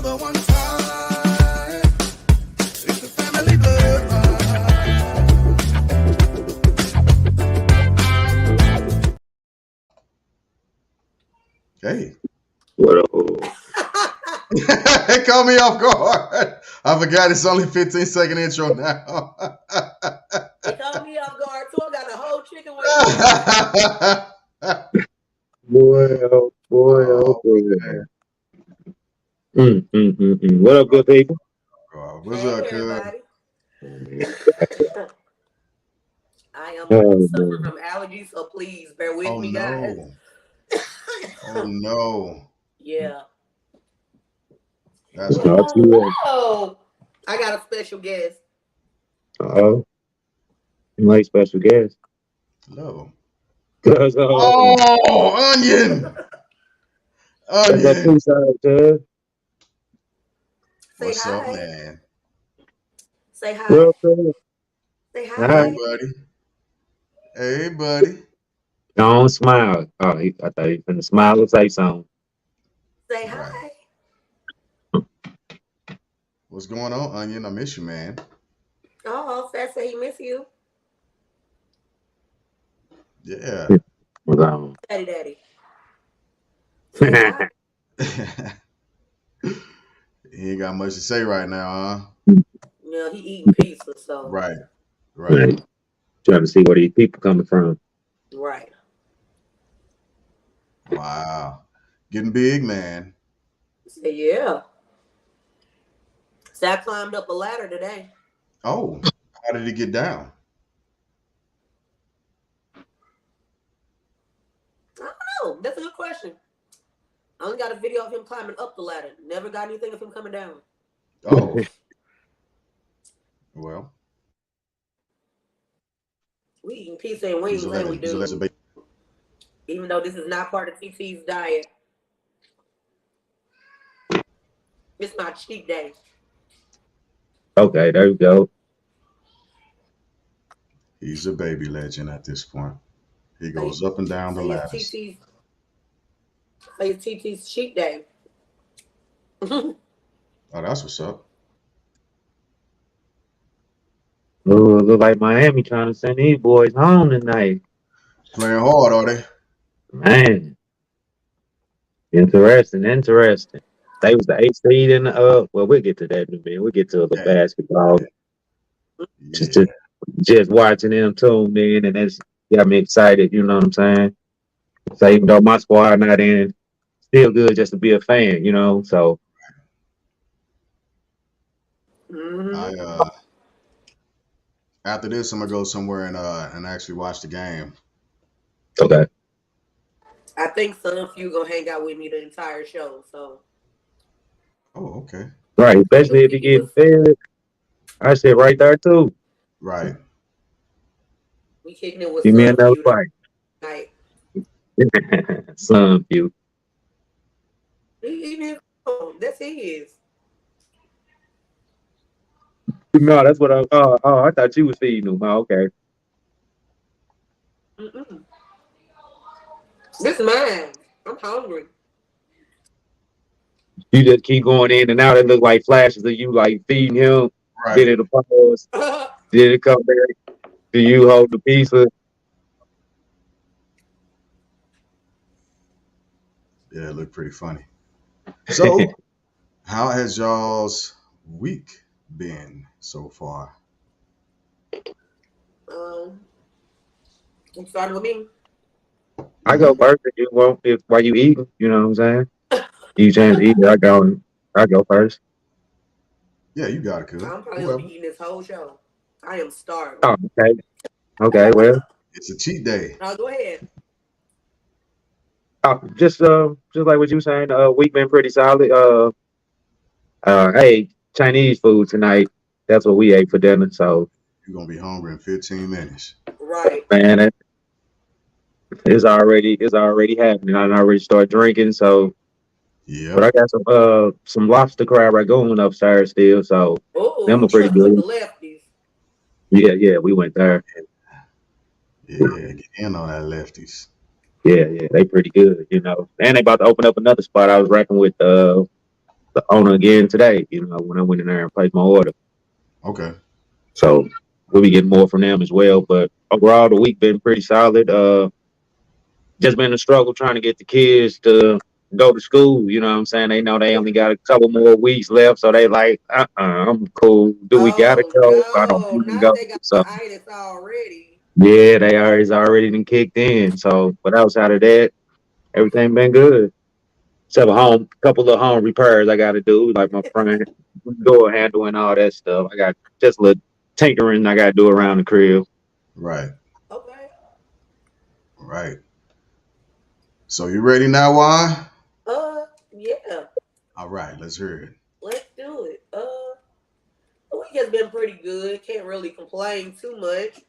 mother one time. It's the family bloodline. Hey. What up? It caught me off guard. I forgot it's only 15-second intro now. It caught me off guard too. I got a whole chicken wing. Boy, oh boy. What up, good people? What's Hey, up, everybody? I am suffering from allergies, so please bear with me, guys. Oh no. Yeah. That's no. I got a special guest. Oh. You like special guest? No. Oh, onion. Onion. What's hi. up, man? Say hi. Well, say hi. Hey, buddy. Hey, buddy. Don't smile. Oh, I thought he was gonna smile or say something. Say hi. Right. What's going on, Onion? I miss you, man. Oh, Fat say he miss you. Yeah. Daddy. He ain't got much to say right now, huh? Yeah, he eating pizza, so. Right. Trying to see where these people coming from. Right. Wow. Getting big, man. Yeah. So I climbed up a ladder today. Oh, how did he get down? I don't know. That's a good question. I only got a video of him climbing up the ladder. Never got anything of him coming down. Oh. Well. We eating pizza and wings like we do. Even though this is not part of TT's diet. It's my cheat day. Okay, there you go. He's a baby legend at this point. He goes up and down the ladders. It's TT's cheat day. Oh, that's what's up. Oh, look like Miami trying to send these boys home tonight. Playing hard, are they? Man. Interesting. They was the 8th seed in the well, we'll get to that in a minute. We'll get to the basketball. Yeah. Just watching them tuned in, and that's got me excited, you know what I'm saying? So even though my squad not in, still good just to be a fan, you know. So after this, I'm gonna go somewhere and actually watch the game. Okay. I think some of you gonna hang out with me the entire show. So. Oh, okay. Right, especially if you get fed. I sit right there too. Right. We kicking it with give me another fight. Some few. That's his. No, that's what I. I thought you was feeding them. Oh, okay. This mine. I'm hungry. You just keep going in and out. It look like flashes of you like feeding him. Right. Did it pause? Did it come back? Do you hold the pizza? Yeah, it looked pretty funny. So, how has y'all's week been so far? You started with me. I go first if you want. While you eating, you know what I'm saying? You chance to eat. I go first. Yeah, you got it, cuz. I'm probably gonna be eating this whole show. I am starving. Oh, okay. Okay, well. It's a cheat day. Go ahead. Just like what you were saying, week been pretty solid. Hey, Chinese food tonight. That's what we ate for dinner. So you're gonna be hungry in 15 minutes. Right. Man, it's already happening. I already started drinking, so yeah. But I got some lobster crab ragoon upstairs still, so them are pretty good. The lefties. Yeah, we went there. Yeah, get in on that lefties. Yeah, they pretty good, you know. And they about to open up another spot. I was racking with the owner again today. When I went in there and placed my order. Okay. So we'll be getting more from them as well. But overall, the week been pretty solid. Just been a struggle trying to get the kids to go to school. You know what I'm saying? They know they only got a couple more weeks left, so they like, I'm cool. Do we gotta Oh go? I don't no, need to not go. they got So itis already. yeah, they are. It's already been kicked in. So, but outside of that, everything been good. Except couple of home repairs I got to do, like my front door handle and all that stuff. I got just a little tinkering I got to do around the crib. Right. Okay. Right. So you ready now, why? Yeah. All right, let's hear it. Let's do it. The week has been pretty good. Can't really complain too much,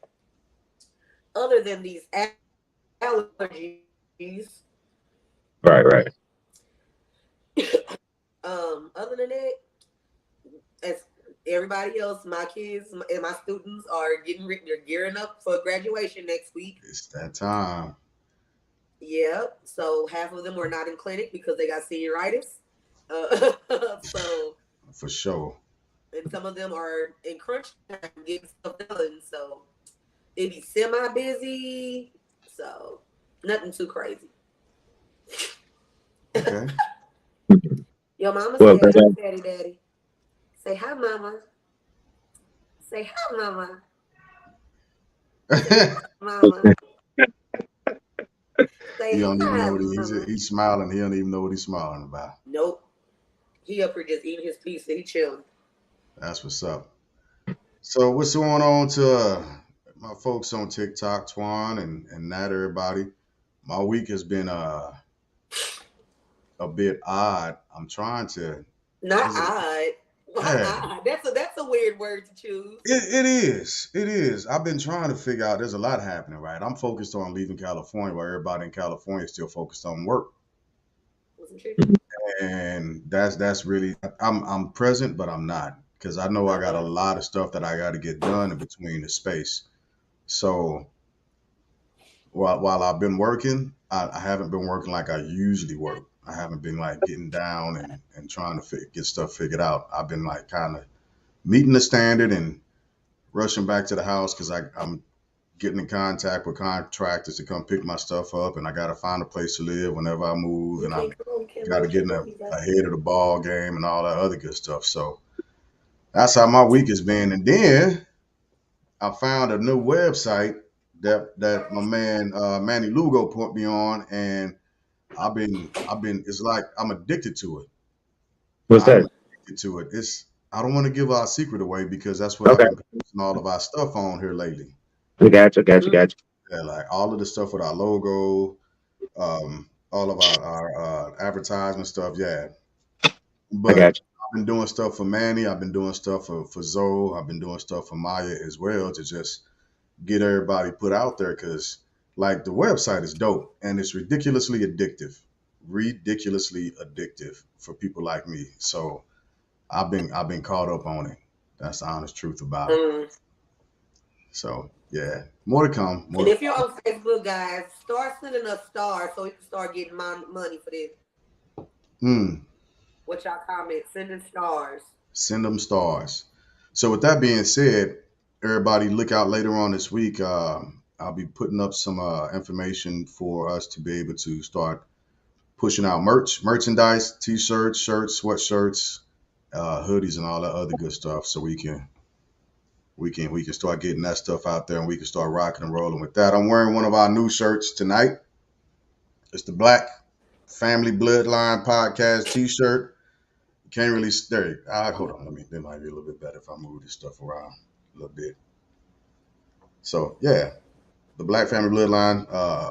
other than these allergies. Right, right. Other than that, as everybody else, my kids and my students are they're gearing up for graduation next week. It's that time. Yep. So half of them were not in clinic because they got senioritis. So For sure. and some of them are in crunch time getting stuff done. So it be semi busy. So nothing too crazy. Okay. Your mama Well, said hi, daddy. Say hi, mama. Say hi, mama. Say hi, mama. He Say don't even hi, know what mama. he's smiling. He don't even know what he's smiling about. Nope. He up here just eating his pizza. He chilling. That's what's up. So what's going on to my folks on TikTok, Twan and not everybody? My week has been a bit odd. I'm trying to. Not Is it, odd. Why yeah, odd? That's a weird word to choose. it is. It is. I've been trying to figure out. There's a lot happening, right? I'm focused on leaving California, while everybody in California is still focused on work, Wasn't true. and that's really. I'm present, but I'm not because I know I got a lot of stuff that I got to get done in between the space. So while I've been working, I haven't been working like I usually work. I haven't been like getting down and trying to get stuff figured out. I've been like kind of meeting the standard and rushing back to the house because I'm getting in contact with contractors to come pick my stuff up, and I got to find a place to live whenever I move, You and I can't come. You can't got to rush get your in booties out. ahead of the ball game and all that other good stuff. So that's how my week has been. And then I found a new website that my man Manny Lugo put me on, and I've been. It's like I'm addicted to it. What's I'm that? addicted to it. It's I don't want to give our secret away because that's what I've Okay. been posting all of our stuff on here lately. I got you. Yeah, like all of the stuff with our logo, all of our advertisement stuff. Yeah, I but got I've been doing stuff for Manny. I've been doing stuff for Zoe. I've been doing stuff for Maya as well to just get everybody put out there because like the website is dope and it's ridiculously addictive for people like me. So I've been caught up on it. That's the honest truth about it. Mm. So yeah, more to come. More And to if you're on Facebook, guys, start sending us stars so we can start getting money for this. mm, What y'all comment? Sending stars. send them stars. So with that being said, everybody look out later on this week. I'll be putting up some information for us to be able to start pushing out merchandise, t-shirts, shirts, sweatshirts, hoodies, and all that other good stuff. So we can start getting that stuff out there, and we can start rocking and rolling with that. I'm wearing one of our new shirts tonight. It's the Black Family Bloodline Podcast T-shirt. You can't really stay. Hold on, It might be a little bit better if I move this stuff around a little bit. So yeah, the Black Family Bloodline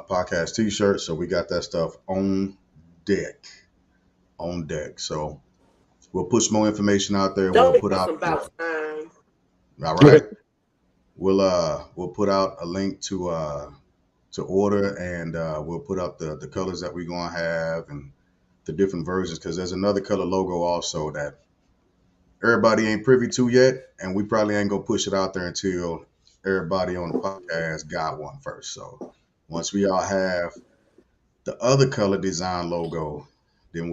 Podcast T-shirt. So we got that stuff on deck. On deck. So we'll push more information out there. We'll put out. About time. All you. right. We'll put out a link to order, and we'll put up the colors that we're gonna have and the different versions because there's another color logo also that everybody ain't privy to yet, and we probably ain't gonna push it out there until everybody on the podcast got one first. So once we all have the other color design logo, then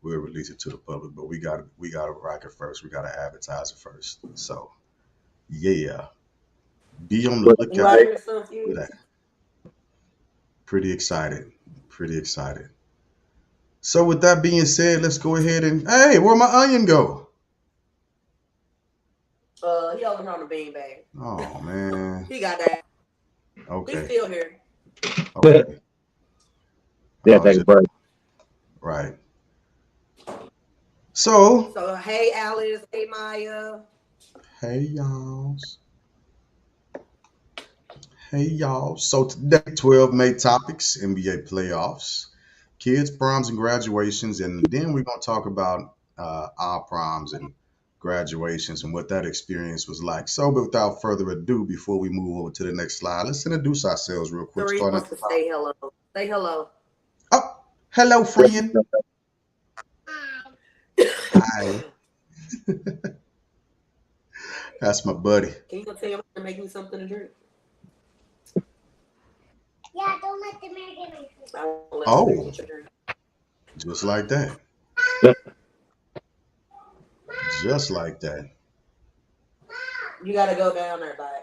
we'll release it to the public. But we gotta rock it first. We gotta advertise it first. So yeah, be on the But You lookout out here, for Sunfuse? that. Pretty excited. Pretty excited. So with that being said, let's go ahead and hey, where my onion go? He over here on the bean bag. Oh man. He got that. He's Okay. still here. Okay. yeah, I'll take a just break. right. So So hey, Alice. Hey, Maya. hey y'all. Hey y'all. So today 12 May topics, NBA playoffs, kids, proms and graduations, and then we're gonna talk about our proms and graduations and what that experience was like. So but without further ado, before we move over to the next slide, let's introduce ourselves real quick. Three Starting at wants the to top. say hello. Say hello. Oh, hello friend. Hi. That's my buddy. Can you go tell him to make me something to drink? Don't let the man get me. I won't let the man Oh, get your drink. just like that. Just like that. You gotta go down there, bye.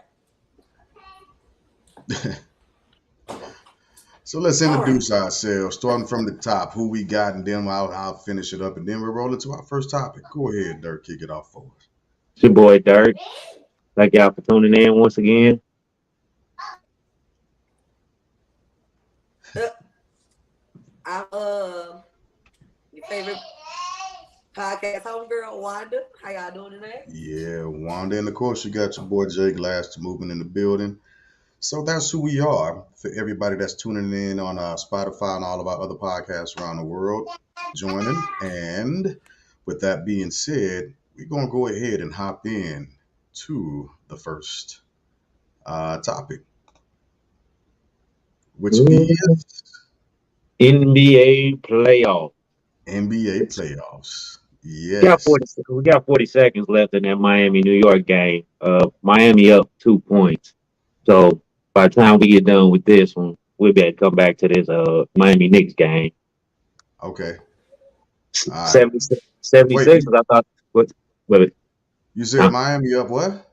So let's All right. introduce ourselves, starting from the top, who we got, and then I'll finish it up, and then we'll roll into our first topic. Go ahead, Dirk, kick it off for us. It's your boy Dirk. Thank y'all for tuning in once again. I'm your favorite podcast homegirl, Wanda. How y'all doing today? Yeah, Wanda, and of course you got your boy Jay Glass to moving in the building. So that's who we are for everybody that's tuning in on Spotify and all of our other podcasts around the world joining. And with that being said, we're gonna go ahead and hop in to the first topic, which is NBA playoff. NBA playoffs. Got Yes. 40, we got 40 seconds left in that Miami New York game. Miami up 2 points. So by the time we get done with this one, we'll be able to come back to this Miami Knicks game. Okay. All right. 70, Wait, 76, I thought what you said huh? Miami up what?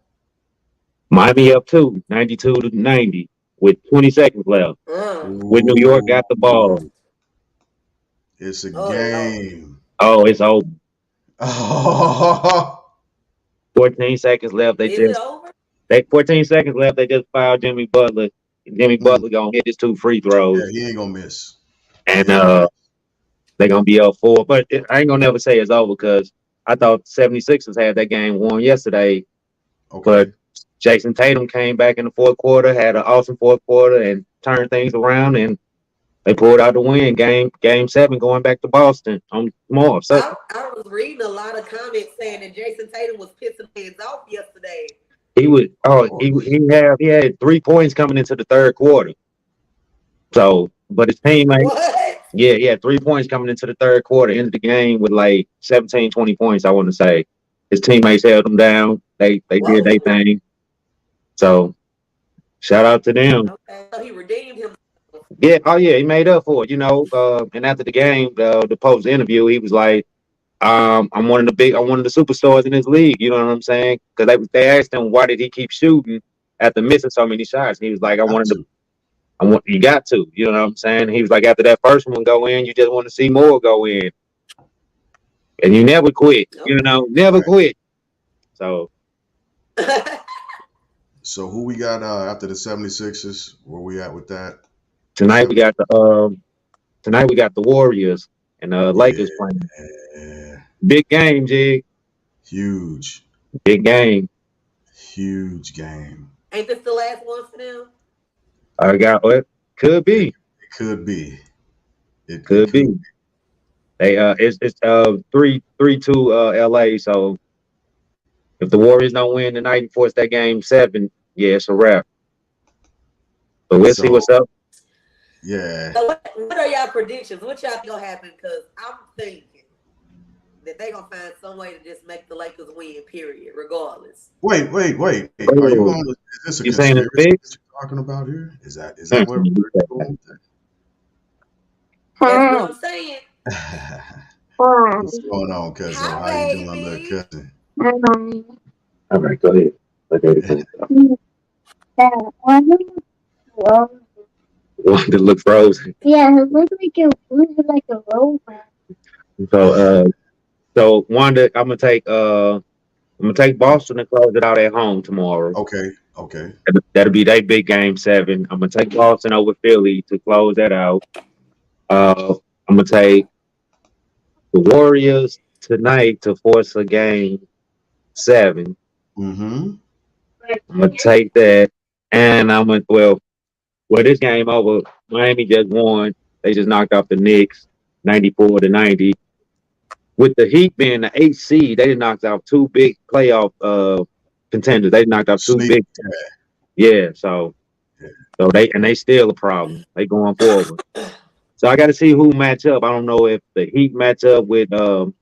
Miami up 92 to 90 with 20 seconds left. When New York got the ball. Ooh, it's a Oh Lord. game. Oh, it's over. Oh, 14 seconds left. Is it over? 14 seconds left. They just fouled Jimmy Butler. Jimmy mm, Butler gonna hit his 2 free yeah, throws. he ain't gonna miss. And He ain't gonna miss. they're gonna be up 4. But I ain't gonna never say it's over because I thought 76ers had that game won yesterday. But Okay. Jason Tatum came back in the fourth quarter, had an awesome fourth quarter, and turned things around, and they pulled out the win. Game 7, going back to Boston on tomorrow. So I was reading a lot of comments saying that Jason Tatum was pissing fans off yesterday. he would. Of Oh, course. he had 3 points coming into the third quarter. So, but his teammate, What? yeah, he had 3 points coming into the third quarter. Ended the game with like 17, 20 points. I want to say his teammates held him down. They did their Whoa. thing. So shout out to them. Okay. So he redeemed himself. Yeah, oh yeah, he made up for it, and after the game, the post interview, he was like, I'm one of the superstars in this league. You know what I'm saying? Because they asked him why did he keep shooting after missing so many shots. And he was like, Got to. you got to. You know what I'm saying? He was like, after that first one go in, you just want to see more go in, and you never quit. Never Right. quit. So Okay. So who we got after the 76ers? Where we at with that? tonight we Seven. got the Warriors and Lakers playing. Yeah. Big game, Jig. Huge. Big game. Huge game. Ain't this the last one for them? I got what could It, be. it could be. It Could could. be. They it's 3-2 LA. So if the Warriors don't win tonight and force that game 7, yeah, it's a wrap. But we'll see So what's up. yeah. So what are y'all predictions? What y'all think gonna happen? Because I'm thinking that they gonna find some way to just make the Lakers win. Period. Regardless. Wait. Are you Oh, on? Is this a you saying it's conspiracy big? that you're talking about here? Is that where you're going with That's what I'm saying. that? What's going on, Cuzzo? Hi, How you doing, little baby. cousin? All right, go ahead. Okay. Wanda look frozen. So so Wanda, I'm gonna take Boston and close it out at home tomorrow. Okay, okay. That'll be their big game 7. I'm gonna take Boston over Philly to close that out. I'm gonna take the Warriors tonight to force a game 7. Mm-hmm. I'm gonna take that, and well, this game over. Miami just won. They just knocked off the Knicks, 94-90. With the Heat being the 8th seed, they knocked out 2 big playoff contenders. They knocked out 2 Sleep. big, yeah. So they still a problem. They going forward. So I got to see who match up. I don't know if the Heat match up with the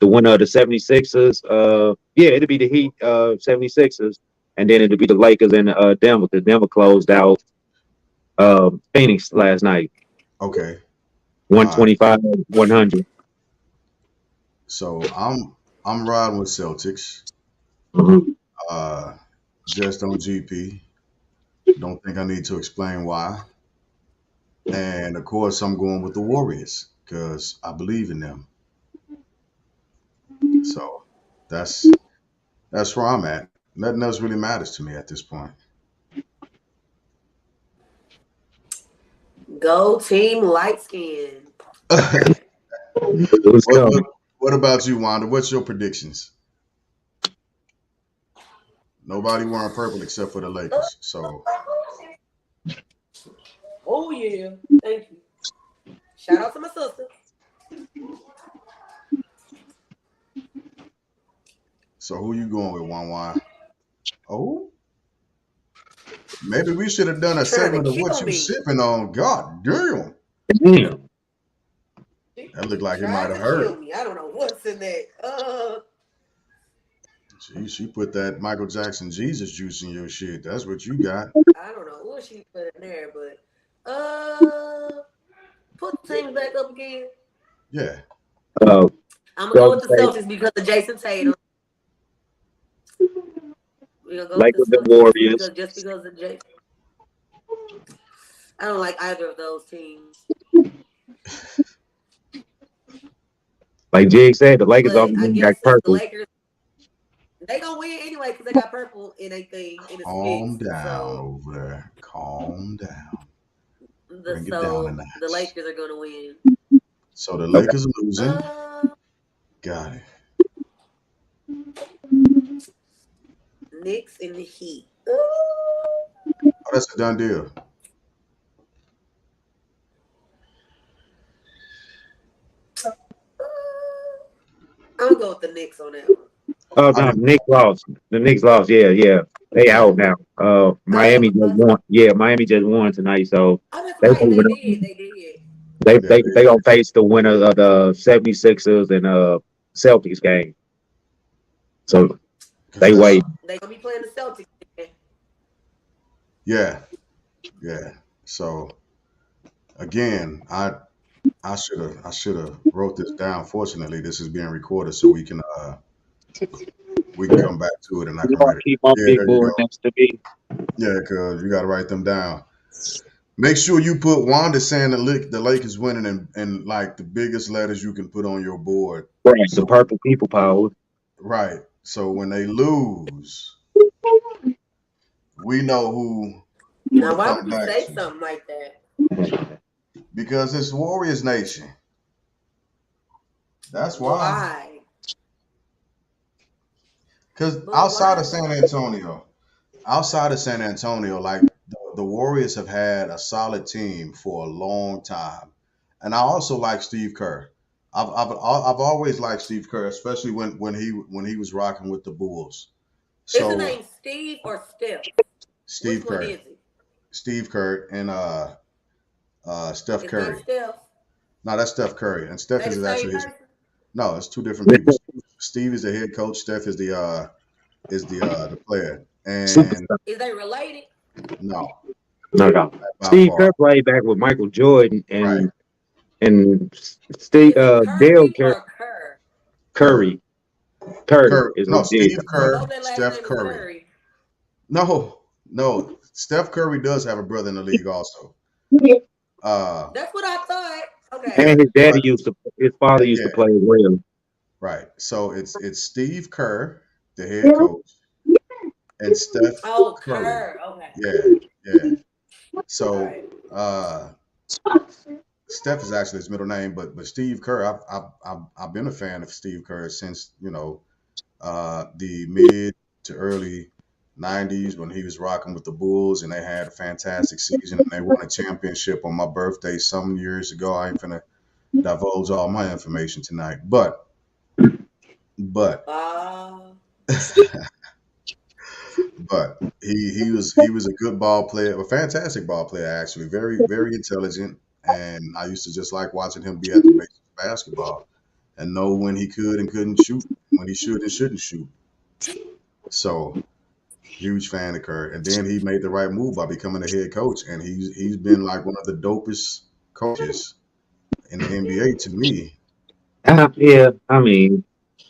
winner of the 76ers. Yeah, it'll be the Heat 76ers, and then it'll be the Lakers and Denver, because Denver closed out Phoenix last night, Okay. All right. 125-100. So I'm riding with Celtics. Mhm. Uh, just on GP. Don't think I need to explain why. And of course, I'm going with the Warriors because I believe in them. So that's that's where I'm at. Nothing else really matters to me at this point. Go team light skin. All what, right. Who's what coming? what about you, Wanda? What's your predictions? Nobody wearing purple except for the Lakers. So Oh yeah. Thank you. Shout out to my sister. who you going with, Wan? Oh, maybe we should have done a Trying to segment of kill what you me. sipping on. God damn. Damn. That looked She like it might tried have to kill hurt. me. I don't know what's in that. She put that Michael Jackson Jesus juice in your shit. That's what you got. I don't know what she put in there, but put the teams back up again. Yeah. Uh, I'm gonna go Golden with the State, Celtics because of Jason Tatum. We're gonna go with the Lakers and Celtics Warriors. because of Jason. I don't like either of those teams. Like Jig said, the Lakers But only I got guess since the purple. Lakers, they gonna win anyway because they got purple in a thing and it's Calm mixed. down So over there. Calm down. the Bring it down a so the notch. Lakers are gonna win. So the Okay. Lakers are losing. Uh, Got it. Knicks and the Heat. Oh, that's a done deal. I'm gonna go with the Knicks on that one. Oh I no, do. the Knicks lost. The Knicks lost. Yeah. They Yeah. out now. Oh, they Miami just lost. won. Yeah, Miami just won tonight. So Oh, that's they right. They moving up. did. They did. They Yeah. they they gonna face the winner of the 76ers and Celtics game. So Because they that's wait. They gonna be playing the Celtics. yeah. Yeah. So again, I should have wrote this down. Fortunately, this is being recorded so we can come back to it and I You can know, I write it. keep my Yeah, big there you board go. next to me. Yeah, because you got to write them down. Make sure you put Wanda saying the Lakers winning in like the biggest letters you can put on your board. Right, the So purple people power. right. So when they lose, we know who Now, to why come would you back say to something like that? because it's Warriors Nation. That's why. Why? Because But why? outside of San Antonio, like the Warriors have had a solid team for a long time, and I also like Steve Kerr. I've always liked Steve Kerr, especially when he was rocking with the Bulls. Is the So name Steve or Steph? Which Steve one Kerr, is it? Steve Kerr, and Steph It's not Curry. Steph. No, that's Steph Curry, and Steph They the is same actually his. person? No, it's two different people. Steve is the head coach. Steph is the player, and Superstar. Is they related? no, No. by Steve far. Kerr played back with Michael Jordan Right. and and Is Steve it Dale Curry or Kerr? Curry. Curry. Curry Curry. is No, what Dale. Steve I Kerr, hope that last Steph name is Curry. Curry. No. Steph Curry does have a brother in the league also. Uh, That's what I thought. Okay. yeah, And but his father used to yeah, play as well. right. So it's Steve Kerr, the head coach, and Steph Oh, Curry. Kerr. Okay. Yeah, yeah. All So right. Steph is actually his middle name, but Steve Kerr, I've been a fan of Steve Kerr since the mid to early '90s when he was rocking with the Bulls and they had a fantastic season and they won a championship on my birthday some years ago. I ain't finna divulge all my information tonight, but Uh, but he was a good ball player, a fantastic ball player actually, very intelligent, and I used to just like watching him be at the basics of basketball and know when he could and couldn't shoot, when he should and shouldn't shoot. So huge fan of Kerr, and then he made the right move by becoming a head coach, and he's been like one of the dopest coaches in the NBA to me. Yeah, I mean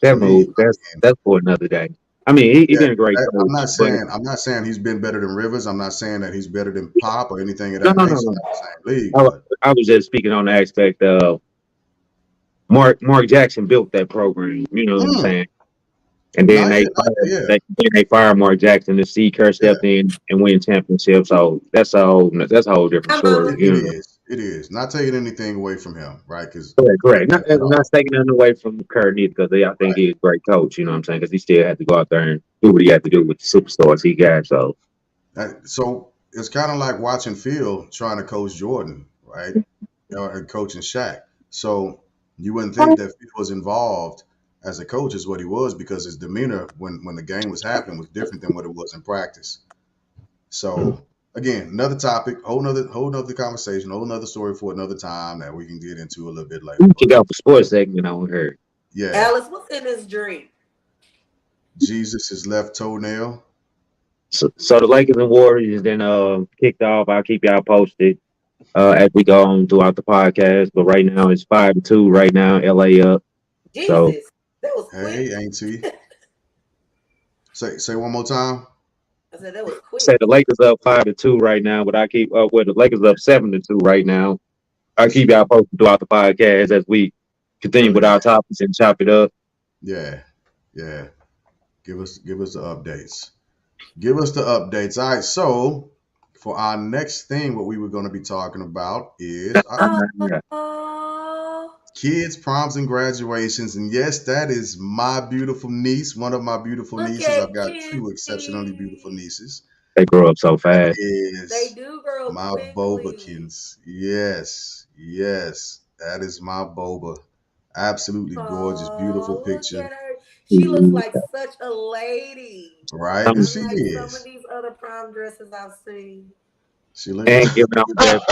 To that me, move. I That's mean, for another day. I mean, he yeah, been a great coach, but I'm not saying he's been better than Rivers. I'm not saying that he's better than Pop or anything of no, that no, no, nature. no. Not the same league, I, but I was just speaking on the aspect of Mark Jackson built that program. You know what I'm mm, saying? And then yeah, they fired Mark Jackson to see Kerr yeah. stepped in and win championship. So that's a whole different hi, story. Mama. It You know, is. It is. Not taking anything away from him, right? Because correct. at Not all. taking nothing away from Kerr neither, because I think Right. he's a great coach. You know what I'm saying? Because he still had to go out there and do what he had to do with the superstars he got. So So it's kind of like watching Phil trying to coach Jordan, right? Or coaching Shaq. So you wouldn't think that Phil was involved as a coach is what he was because his demeanor when the game was happening was different than what it was in practice. So again, another topic, whole nother conversation, whole nother story for another time that we can get into a little bit later. we kick But out the sports segment on her. yeah, Alice, what's in this drink? Jesus' left toenail. So the Lakers and Warriors then kicked off. I'll keep y'all posted as we go on throughout the podcast. But right now it's 5-2. Right now, LA up. So Jesus, that was Hey, quick. Auntie. Say one more time. I said that was say quick. the Lakers up 5-2 right now, but I keep up with the Lakers up 7-2 right now. I keep y'all posted throughout the podcast as we continue with Okay. our topics and chop it up. Yeah. Yeah. Give us the updates. Give us the updates. All right. So for our next thing, what we were going to be talking about is Oh, kids, proms, and graduations. And yes, that is my beautiful niece, one of my beautiful look nieces. at I've got two exceptionally beautiful Kizzy. nieces. They grow up so That fast. They is do grow my quickly. Bobakins. Yes, yes, that is my Boba. Absolutely gorgeous, beautiful Oh, look picture. at her. She looks like such a lady. Right? Um, And she Unlike some of is. these other prom dresses I've seen. She look. and giving off that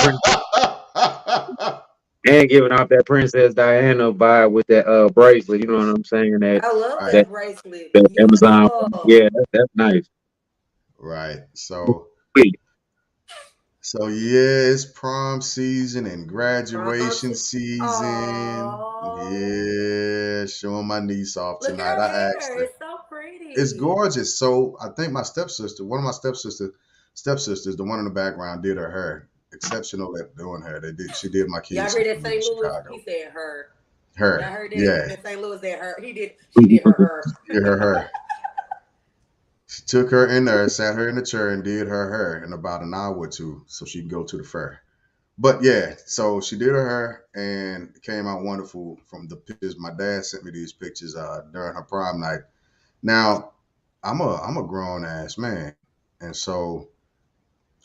and giving off that Princess Diana vibe with that bracelet. You know what I'm saying? I love Right, That, that bracelet. that Amazon. Beautiful. Yeah, that's nice. right. So Sweet. yeah, it's prom season and Prom. graduation season. Oh, Yeah, showing my niece off look at tonight. her I asked hair. her. It's so It's pretty. gorgeous. So I think my stepsister, one of my stepsisters, the one in the background, did her hair. Exceptional at doing her. They did. She did my Y'all kids heard since that we lived in St. Louis? He Chicago. said her. Y'all Her, heard that? yeah, That St. Louis said her. He did. She did her. she did her. She took her in there, sat her in the chair, and did her hair in about an hour or two, so she can go to the fair. But yeah, so she did her hair, and it came out wonderful from the pictures. My dad sent me these pictures during her prom night. Now, I'm a grown ass man, and so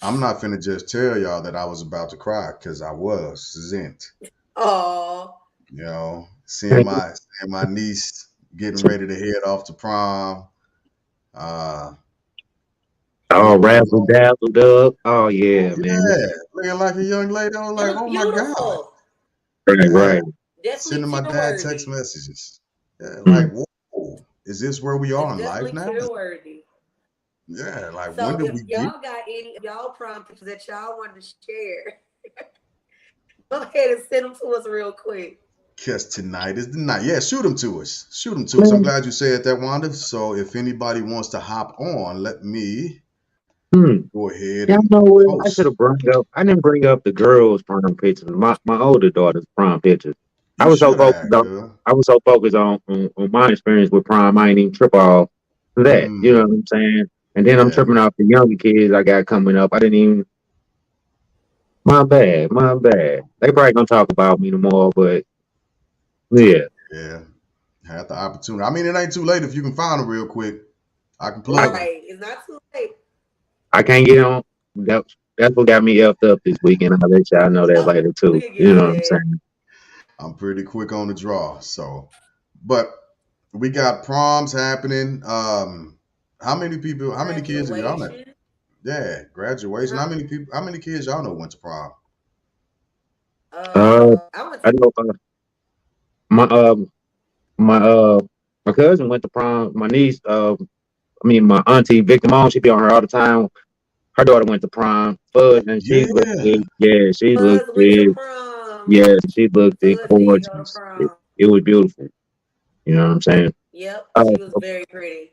I'm not finna just tell y'all that I was about to cry because I was zint. Oh, You know, seeing my niece getting ready to head off to prom, uh, Oh, getting razzle all dazzled up. Oh yeah, man. yeah, looking like a young lady. I was you like, look oh my god, beautiful. Right, yeah. right. Definitely Sending my tear dad text worthy. messages, yeah, like Mm. whoa, is this where we It's are in life definitely now? tear worthy. Yeah, like when So do if we get? y'all got any of y'all prom pictures that y'all wanted to share, Go ahead and send them to us real quick. Because tonight is the night. Yeah, shoot them to us. Shoot them to us. I'm glad you said that, Wanda. So if anybody wants to hop on, let me go ahead Yeah, I and know what I should post. have brought up. I didn't bring up the girls' prom pictures. My older daughter's prom pictures. I You was so should focused have, on girl. I was so focused on my experience with prom. I ain't even trip off that. You know what Mm, I'm saying? And then I'm yeah. tripping off the younger kids I got coming up. I didn't even. My bad. My bad. They probably gonna talk about me tomorrow, but yeah, Yeah. Had the opportunity. I mean, it ain't too late if you can find them real quick. I can I plug them. Right. It's not too late. I can't get on. That's what got me effed up this weekend. I'll let y'all know that later too. We can get You know to what I'm that. saying? I'm pretty quick on the draw. So, but we got proms happening. How many people? How many kids do y'all know? Graduation. Yeah, graduation. How Huh? many people? How many kids y'all know went to prom? Uh, I went I to know my my my cousin went to prom. My niece, I mean my auntie Victor Mom, she be on her all the time. Her daughter went to prom. Fudge, and she looked Yeah. good. Yeah, she Buzz looked went to good. prom. Yeah, she looked it Buzz did go to gorgeous. prom. It was beautiful. You know what I'm saying? Yep, Uh, she was very pretty.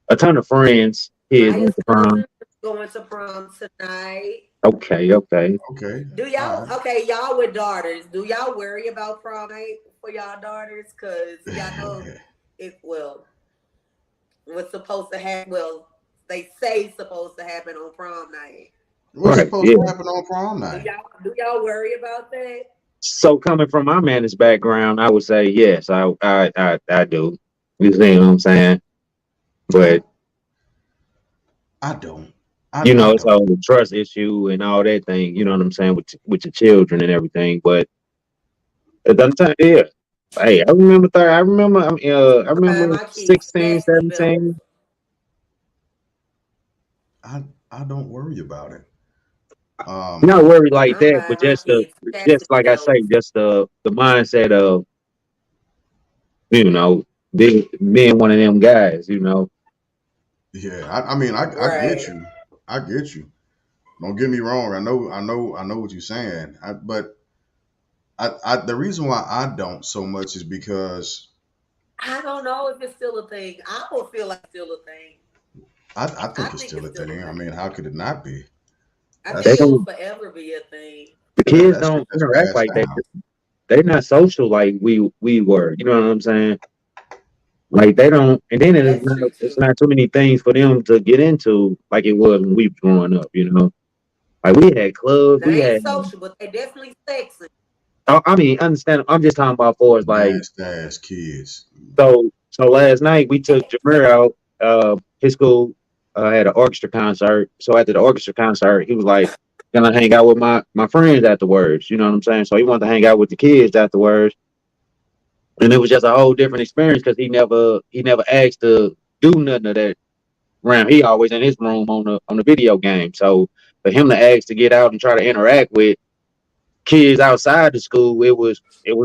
a ton of friends, kids Maya's went to prom. cousin is going to prom tonight. Okay, okay. Okay. Do All y'all right. okay? Y'all with daughters? Do y'all worry about prom night for y'all daughters? Cause y'all know it. Well, what's supposed to happen? Well, they say supposed to happen on prom night. What's Right, supposed yeah. to happen on prom night? Do y'all worry about that? So coming from my man's background, I would say yes, I do. You see what I'm saying? I But I don't. you I know, it's don't. all the trust issue and all that thing. You know what I'm saying with your children and everything. But at the time, yeah. Hey, I remember. I remember My kids 16, destiny belts. 17. I don't worry about it. Not worried like I'm that, but buying my kids just chastity like I say, belts. just the mindset of you know being one of them guys. You know, Yeah. I mean, I get Right. you. I get you. Don't get me wrong. I know what you're saying. But the reason why I don't so much is because I don't know if it's still a thing. I don't feel like it's still a thing. I I think it's think still it's a still a thing. I mean, thing. how could it not be? I they think That's it will don't. forever be a thing. The yeah. kids don't That's interact passed like that. down. They're not social like we were. You know what I'm saying? Like they don't, and then That's true it's too. not too many things for them to get into like it was when we was growing up. You know, like we had clubs, They we ain't had. social, but they definitely sexy. I mean, understand? I'm just talking about for us like Nasty ass kids. so. Last night we took Jameer out. His school had an orchestra concert. So after the orchestra concert, he was like, "Gonna hang out with my friends afterwards." You know what I'm saying? So he wanted to hang out with the kids afterwards, and it was just a whole different experience because he never asked to do nothing of that around. He always in his room on the video game. So for him to ask to get out and try to interact with kids outside the school, it was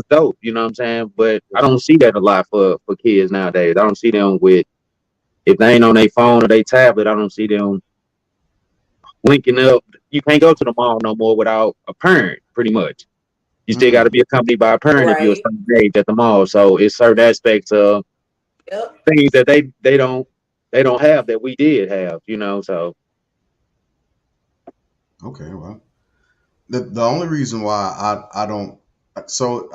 dope. You know what I'm saying? But I don't see that a lot for kids nowadays. I don't see them with if they ain't on their phone or their tablet. I don't see them linking up. You can't go to the mall no more without a parent. Pretty much, you still got to Mm, be accompanied by a parent if you're a Right. certain age at the mall. So it's certain aspects of Yep. things that they don't have that we did have. You know, so okay. Well, the only reason why I don't so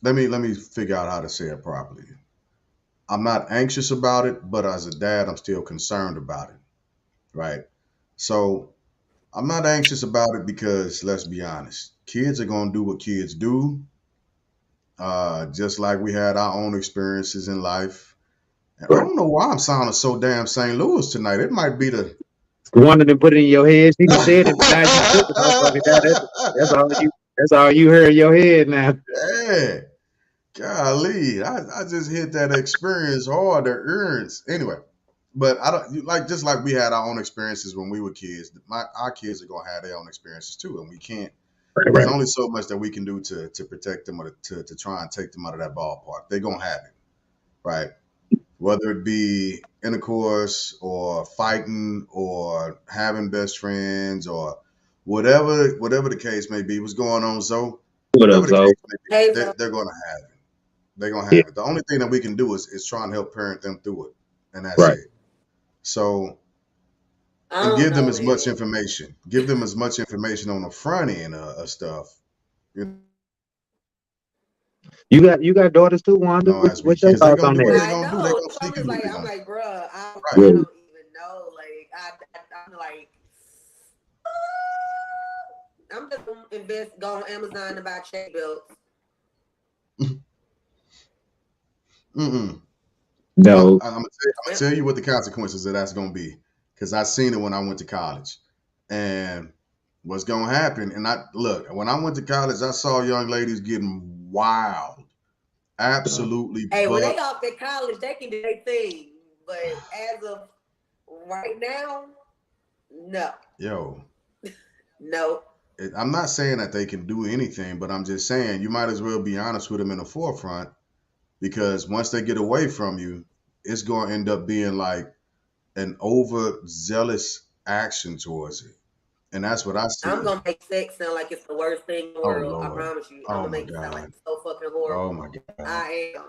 let me figure out how to say it properly. I'm not anxious about it, but as a dad, I'm still concerned about it. Right. So I'm not anxious about it because let's be honest, kids are gonna do what kids do. Just like we had our own experiences in life. And I right. don't know why I'm sounding so damn St. Louis tonight. It might be the One of them put it in your head. She done said it, but now you took the motherfucker down. That's all you. That's all you heard in your head now. yeah. Golly, I just hit that experience hard, the earns. Anyway, but I don't like just like we had our own experiences when we were kids. Our kids are gonna have their own experiences too, and we can't. Right, There's right. only so much that we can do to protect them or to try and take them out of that ballpark. They're gonna have it, right? Whether it be intercourse or fighting or having best friends or whatever the case may be, what's going on, so What up, whatever the Zo? case may be, Hey, they're gonna have it. They're gonna Yeah, have it. The only thing that we can do is try and help parent them through it, and that's right. it. So I and don't give them know, as much man. information. Give them as much information on the front end of stuff, you know, as we can, You got daughters too, Wanda. because What's they're what's gonna your do what thoughts they're on gonna do. that? They're I gonna sneak know. and do what Truck they're is gonna like, do. I'm like, bruh, Right. I Yeah. don't even know. Like, I'm like, I'm just gonna go on Amazon and buy check belts. Mm-mm. No. I'm gonna tell you what the consequences of that's gonna be, because I seen it when I went to college, and what's gonna happen. And I look, when I went to college, I saw young ladies getting wild, No. absolutely Hey, when they buck. off at college, they can do their thing. But as of right now, no, Yo, no. I'm not saying that they can do anything, but I'm just saying you might as well be honest with them in the forefront, because once they get away from you, it's going to end up being like an overzealous action towards it, and that's what I I'm see. gonna make sex sound like it's the worst thing in the Oh world. I Lord. promise you. I'm Oh gonna my make it sound like God. it's so fucking Oh horrible. my God. I am.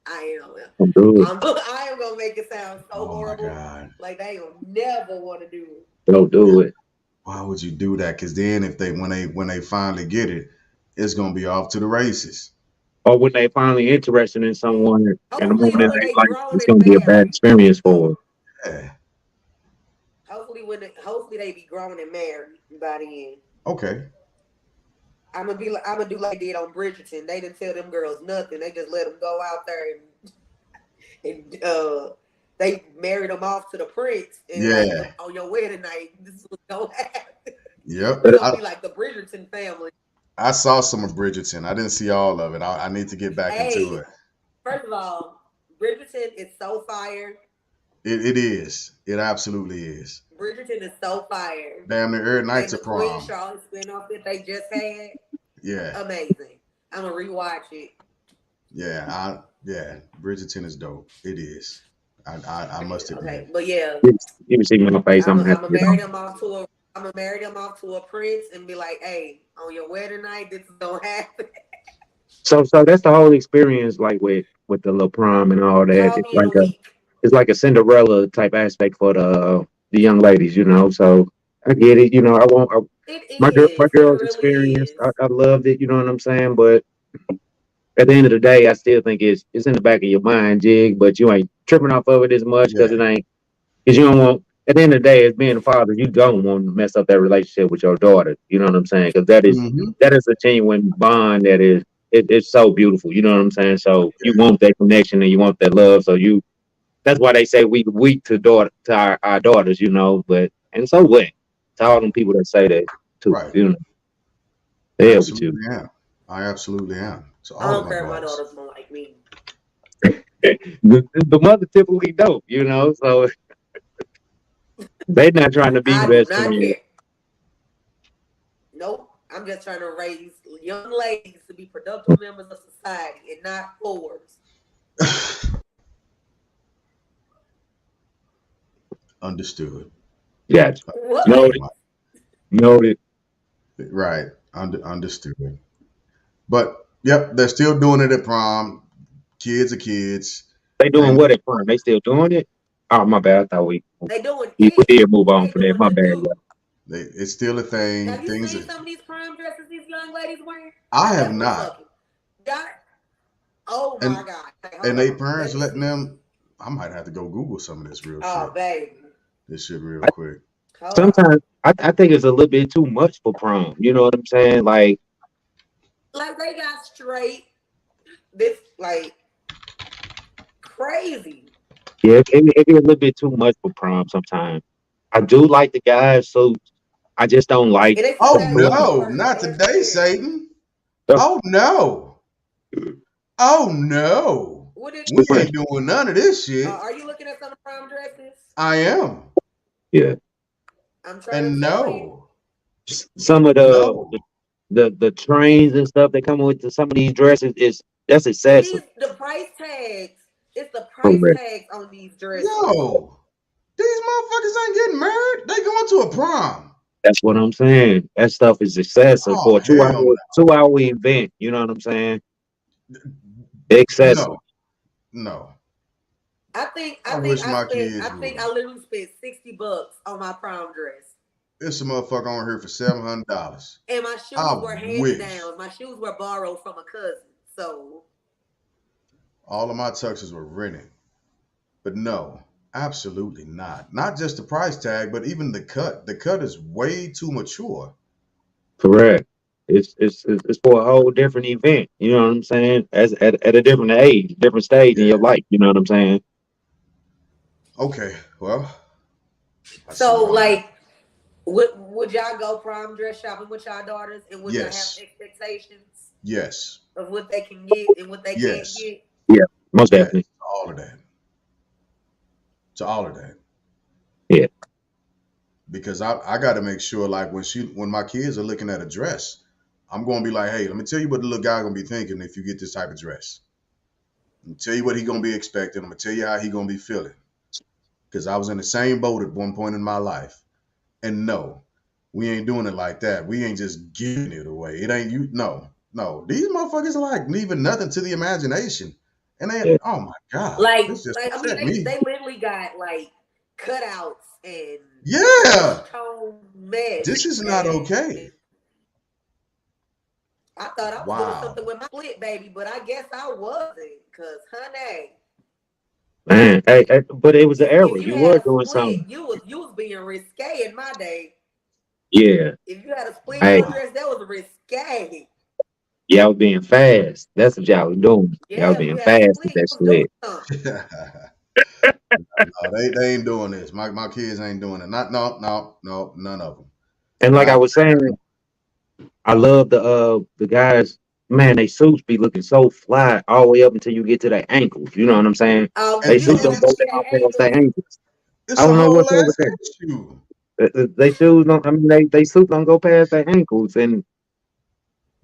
I am. Don't do it. I am gonna make it sound so Oh my horrible. God. Like they will never want to do it. Don't Yeah. do it. Why would you do that? Because then if they when they finally get it, it's gonna be off to the races. Or when they finally interested in someone in the Hopefully moment it's of when their they life, grown it's and gonna be a bad married. experience for them. Hope, Yeah. hopefully they be grown and married by the end. Okay. I'm gonna do like they did on Bridgerton. They didn't tell them girls nothing. They just let them go out there and they married them off to the prince. And like Yeah. on your wedding night, this is what's gonna happen. Yep. We're gonna I, be like the Bridgerton family. I saw some of Bridgerton. I didn't see all of it. I need to get back into Hey, it. first of all, Bridgerton is so fire. It is. It absolutely is. Bridgerton is so fire. Damn near every And night's a the Queen prom. Charlotte spinoff that they just had, Yeah. amazing. I'm gonna rewatch it. Yeah. Bridgerton is dope. It is. I must Okay, admit. but yeah, You see my face, I'm I'm gonna have gonna to get marry on. them off to a. I'm gonna marry them off to a prince and be like, "Hey, on your wedding night, this is gonna happen." So that's the whole experience, like with the little prom and all that. Call me in a week. It's like a Cinderella type aspect for the young ladies, you know. So I get it, you know. I want It my is. It girl's really experience. is. I loved it, you know what I'm saying. But at the end of the day, I still think it's in the back of your mind, jig. But you ain't tripping off of it as much because Yeah. it ain't because you don't want. At the end of the day, as being a father, you don't want to mess up that relationship with your daughter. You know what I'm saying? Because Hmm. that is a genuine bond that is it's so beautiful. You know what I'm saying? So you Yeah. want that connection and you want that love. So you that's why they say we weak to our daughters. You know, but and so what? To all them people that say that too. Right. You know, I they help with you. absolutely am. I absolutely am. So I all of don't my care if my daughters. daughters don't like me. The mother typically don't. You know, so they not trying to be I do best not friends. care. Nope. I'm just trying to raise young ladies to be productive members of society and not whores. Understood. Gotcha. What? Noted. Noted. Right. Understood. But yep, they're still doing it at prom. Kids are kids. They doing Things. what at prom? They still doing it? Oh, my bad. I thought They doing we it. did move on They from that. doing My the bad. do. It's still a thing. Have you Things. seen some of these prom dresses these young ladies wearing? I Now have that's what's not. fucking. God, oh my And God. Hey, hold and they on. Let parents me letting see. them. I might have to go Google some of this real Oh, shit. baby. This shit real Yeah. quick. Hold on. Sometimes I think it's a little bit too much for prom. You know what I'm saying? Like, Like they got straight this like crazy. yeah, it be a little bit too much for prom sometimes. I do like the guys, so I just don't like And they still the Oh got boys. makeup no, person not every today, year. Satan. So, Oh no. Oh no. What did We ain't doing none of this shit. are you looking at some prom dresses? I am. yeah, I'm trying to And tell you. no. some of No. the trains and stuff that come with some of these dresses is that's And excessive. these the price tags. It's the price Correct. tags on these dresses. Yo. These motherfuckers ain't getting married. They going to a prom. That's what I'm saying. That stuff is excessive Oh for a hell 2 hour event. You know what I'm saying? no, Excessive. no. I think I I think wish I my spent kids I think would. I literally spent $60 on my prom dress. It's a motherfucker on here for $700. And my I shoes were handed wish down. My shoes were borrowed from a cousin. So all of my tuxes were rented, but no, absolutely not. Not just the price tag, but even the cut. The cut is way too mature. Correct. It's for a whole different event. You know what I'm saying? As at a different age, different stage in your Yeah. life. You know what I'm saying? Okay. Well, I see so why not. like would y'all go prom dress shopping with y'all daughters, and would y'all have Yes. expectations Yes. of what they can get and what they can't Yes. get? Yeah, most Yes. definitely. To all of that. To all of that. Yeah. Because I got to make sure, like when my kids are looking at a dress, I'm gonna be like, hey, let me tell you what the little guy gonna be thinking if you get this type of dress. Let me tell you what he gonna be expecting. I'm gonna tell you how he gonna be feeling. Because I was in the same boat at one point in my life. And no, we ain't doing it like that. We ain't just giving it away. It ain't you. No, no. These motherfuckers are like leaving nothing to the imagination. And they, Yeah. oh my God, Like this just like I mean upset me. they literally got like cutouts and flesh Yeah, tone mesh, this is not and okay. I thought I was doing Wow. something with my split baby, but I guess I wasn't. Cause honey, Man, but it was an if error. you You had were a doing split, something. you was being risque in my day. Yeah. If you had a split in Hey, your Wow. dress, that was risque. y'all was being fast. That's what y'all was doing. Y'all was Yeah, if you being had a fast with split, you that was doing shit. something. No, they ain't doing this. My kids ain't doing it. Not no no no none of them. And like I Not was saying, I love the guys. Man, they suits be looking so fly all the way up until you get to their ankles. You know what I'm saying? Oh yeah, and They you suits don't don't have to go see it's their down past their ankles. ankles. I it's a don't know whole what's over ass there. issue. They shoes don't. I mean, they suits don't go past their ankles, and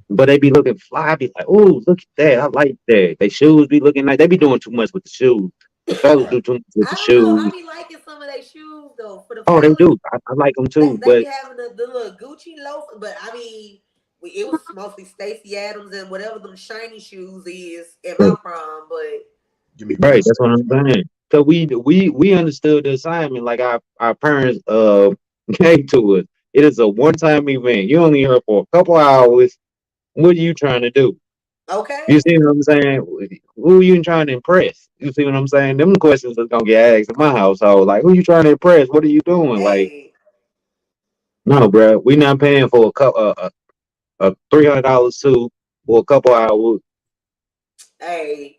but they be looking fly. Be like, oh, look at that. I like that. They shoes be looking like they be doing too much with the shoes. The fellas do too much with the I don't know. I shoes. be liking some of their shoes though. For the Oh, they fellas, do. I like them they, too. they be But having the little Gucci loaf, but I mean, it was mostly Stacey Adams and whatever them shiny shoes is at my prom. But Give me one right, that's what second, I'm y'all. saying. So we understood the assignment like our parents gave to us. It is a one time event. You only here for a couple hours. What are you trying to do? You okay, see what I'm saying? Who are you trying to impress? You see what I'm saying? Them questions are gonna get asked in my household. Like, who you trying to impress? What are you doing? Like, hey, no, bro, we not paying for a $300 suit for a couple hours. hey,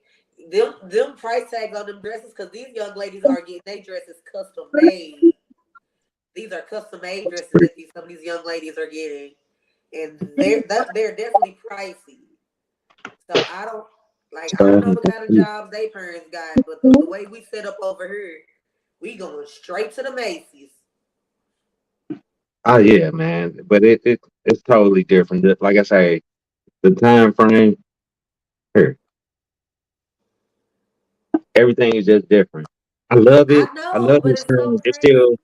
them price tags on them dresses because these young ladies are getting their dresses custom made. These are custom made dresses that some of these young ladies are getting, and they're definitely pricey. So I don't know what kind of jobs they parents got, but the way we set up over here, we going straight to the Macy's. Oh yeah, man. But it's totally different. Like I say, the time frame here, everything is just different. I love it. I I know, love the but it's so experience. It's still,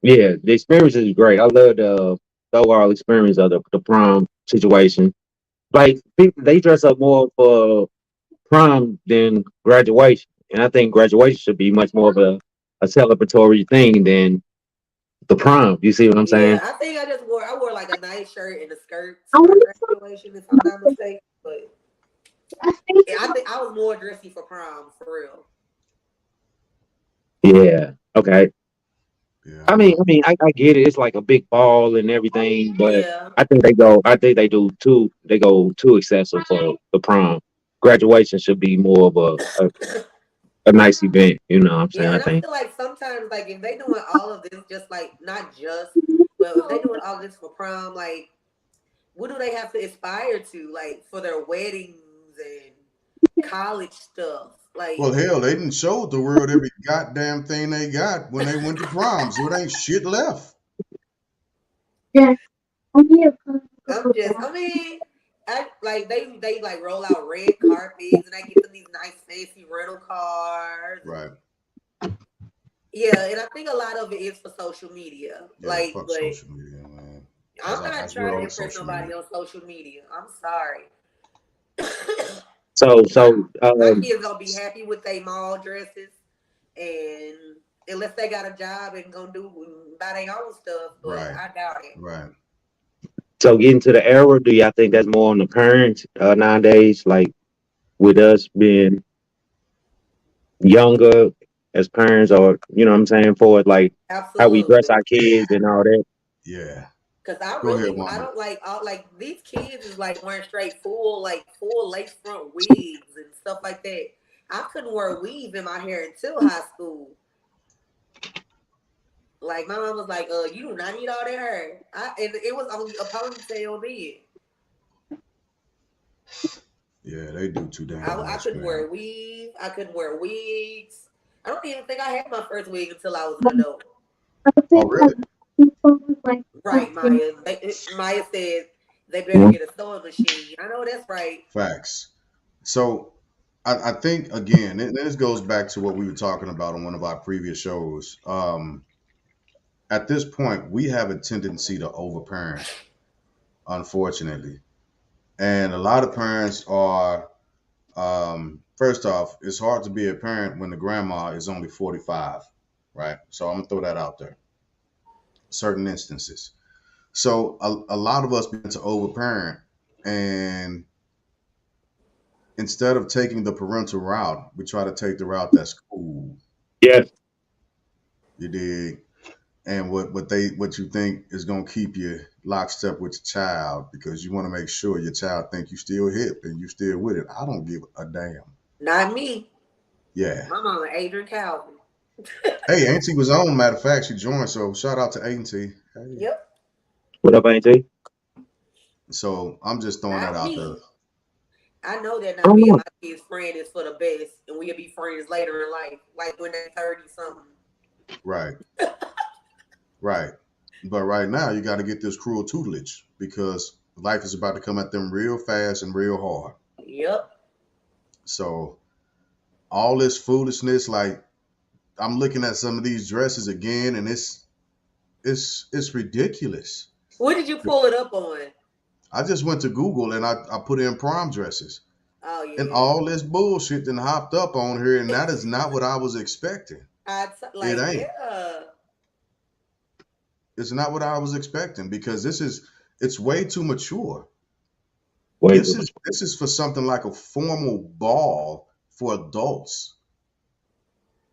pretty. yeah, the experience is great. I love the overall experience of the prom situation. Like people, they dress up more for prom than graduation, and I think graduation should be much more of a celebratory thing than the prom. You see what I'm Yeah, saying? I think I wore like a nice shirt and a skirt to my graduation, if I'm not mistaken. But yeah, I think I was more dressy for prom for real. Yeah. Okay. Yeah, I get it. It's like a big ball and everything, but Yeah, I think they go. I think they do too. They go too excessive for the prom. Graduation should be more of a nice event. You know what I'm saying? yeah, I and I think. feel like sometimes like if they doing all of this, just like not just, but if they doing all this for prom, like what do they have to aspire to, like for their weddings and college stuff? well, Like, hell, they didn't show the world every goddamn thing they got when they went to prom, so it ain't shit left. I mean, they like roll out red carpets and they get them these nice fancy rental cars. Right. Yeah, and I think a lot of it is for social media. Yeah, Like, fuck but social media. I'm not as trying we're to on impress social nobody media. on social media. I'm sorry. So my so my kids gonna be happy with their mall dresses, and unless they got a job and gonna do buy their own stuff, but Right, I doubt it. right. so getting to the era, do y'all think that's more on the parents nowadays? Like with us being younger as parents, or you know what I'm saying, for like how we dress Absolutely. our kids and all that. Yeah. Cause Go ahead, I Wanda. don't like all like these kids is like wearing straight full lace front wigs and stuff like that. I couldn't wear a weave in my hair until high school. Like my mom was like, you do not need all that hair. And it was only a ponytail then. Yeah, they do too damn I much, couldn't man. wear weave. I couldn't wear wigs. I don't even think I had my first wig until I was an adult. Oh, really? Right, Maya. Maya said they better get a sewing machine. I know that's right. Facts. So I think again, and this goes back to what we were talking about on one of our previous shows. At this point, we have a tendency to overparent, unfortunately, and a lot of parents are. First off, it's hard to be a parent when the grandma is only 45, right? So I'm gonna throw that out there. Certain instances. So a lot of us begin to overparent, and instead of taking the parental route, we try to take the route that's cool. Yeah, You dig? And what you think is gonna keep you lockstep with your child because you want to make sure your child think you still hip and you still with it. I don't give a damn. Not me. Yeah. My mama, Adrian Calvin. Hey, Auntie was on. Matter of fact, she joined. So shout out to Auntie. Hey. Yep. what up, Auntie? So I'm just throwing that Not out there. me. I know that I not don't being know. my kid's friend is for the best, and we'll be friends later in life, like when they 30 something. Right. Right. But right now you got to get this cruel tutelage because life is about to come at them real fast and real hard. Yep. So all this foolishness, like I'm looking at some of these dresses again, and it's ridiculous. What did you pull it up on? I just went to Google and I put in prom dresses, Oh and yeah. all this bullshit then hopped up on here, and that is not what I was expecting. It Like ain't. yeah. It's not what I was expecting because it's way too mature. Way This too is much. this is for something like a formal ball for adults.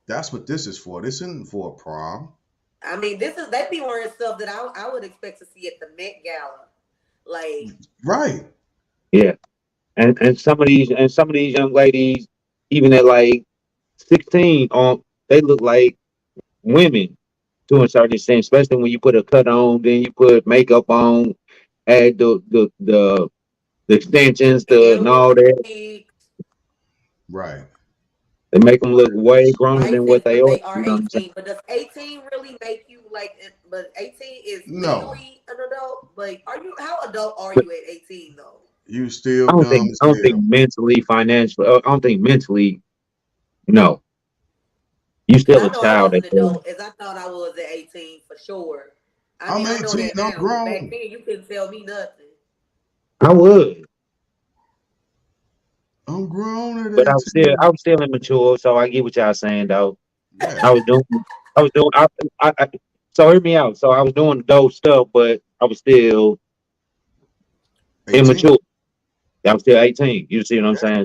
That's what this is for. This isn't for a prom. I mean, this is they be wearing stuff that I would expect to see at the Met Gala. Like Right. Yeah, and some of these young ladies, even at like 16, they look like women to a certain extent, especially when you put a cut on, then you put makeup on, add the extensions, and and all that. wigs. Right. They make them look way growner Mike than what said, they but are. they are You know what I'm saying? 18. But does 18 really make you like? But 18 is No. legally an adult. Like, are you? How adult are But you at 18 though? You still dumb as I don't think hell. mentally, financially, I don't think mentally. No, you Because still I a know I child at wasn't that. adult as I thought I was at 18 for sure. I I'm mean, I know 18. that I'm now, but back grown. then you couldn't tell me nothing. I would. I'm grown at But 18. I was still immature, so I get what y'all saying though. I Yeah. was doing, I was doing, I so hear me out. So I was doing dope stuff, but I was still 18. immature. I was still 18. You see what I'm Yeah. saying?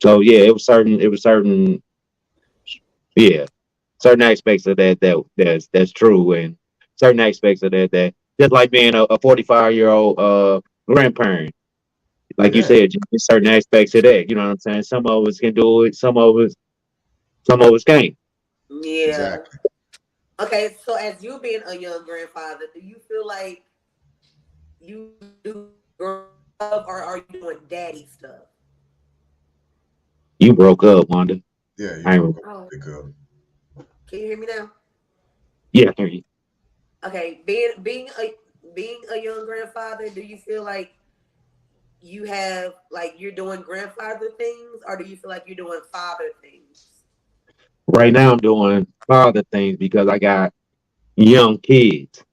So yeah, it was certain, yeah, certain aspects of that's true, and certain aspects of that just like being a 45-year-old grandparent. Like you Yeah. said, just certain aspects of that. You know what I'm saying? Some of us can do it, some of us can't. Yeah. Exactly. Okay, so as you being a young grandfather, do you feel like you do stuff or are you doing daddy stuff? You broke up, Wanda. Yeah, you I broke ain't, up Oh, pretty good. can you hear me now? yeah, I hear you. Okay, being a young grandfather, do you feel like you have like you're doing grandfather things, or do you feel like you're doing father things? Right now, I'm doing father things because I got young kids.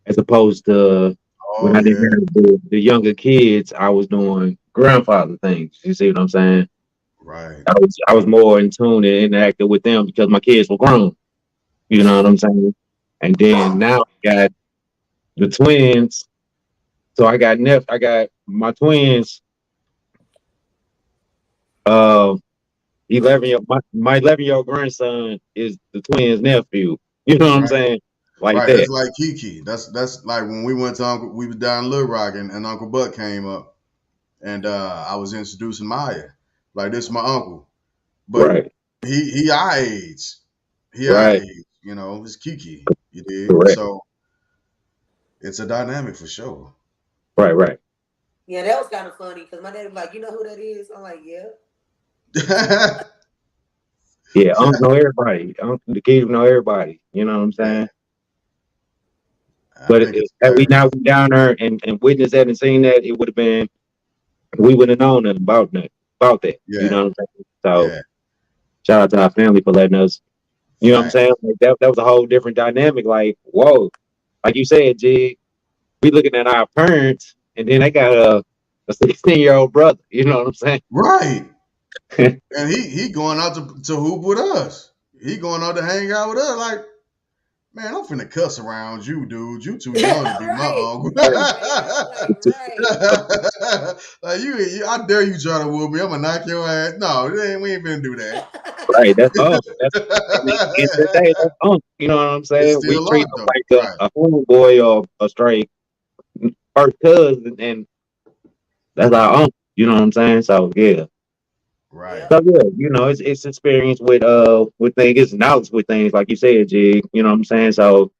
as opposed to when Oh I didn't yeah. have the younger kids, I was doing grandfather things. You see what I'm saying? Right. I was more in tune and interactive with them because my kids were grown. You know what I'm saying? And then now I got the twins. So I got my twins, uh my 11-year-old grandson is the twins' nephew. You know what I'm Right. saying? Like Right. That's that. like Kiki. That's like when we went to Uncle. We was down in Little Rock, and Uncle Buck came up, and I was introducing Maya. Like this is my uncle, but Right. he our age. He our Right. age. You know, it's Kiki. You did. Correct. So it's a dynamic for sure. Right. Right. Yeah, that was kind of funny because my dad was like, "You know who that is?" I'm like, "Yeah." Yeah. Yeah. Uncle know everybody. Uncle, the kids know everybody. You know what I'm saying? I But think it's had we hilarious. not went down there and witnessed that and seen that, it would have been we wouldn't have known nothing about that. You Yeah. know what I'm saying? So Yeah. shout out to our family for letting us. You know what I'm saying? Facts. Like that was a whole different dynamic. Like whoa, like you said, Jig. We looking at our parents, and then they got a 16-year-old brother. You know what I'm saying? Right. And he going out to hoop with us. He going out to hang out with us. Like, man, I'm finna cuss around you, dude. You too young to be my Right. uncle. Man, I'm like, right. Like I dare you try to whoop me. I'm gonna knock your ass. No, we ain't finna do that. Right. That's That's and at the end of the day, that's uncle. You know what I'm It's saying? We still treat on them though. like Right. a homeboy or a straight first cousin, and that's our uncle. You know what I'm saying? So yeah. Right. Yep. So yeah, it's experience with things, it's knowledge with things, like you said, Jig. You know what I'm saying? So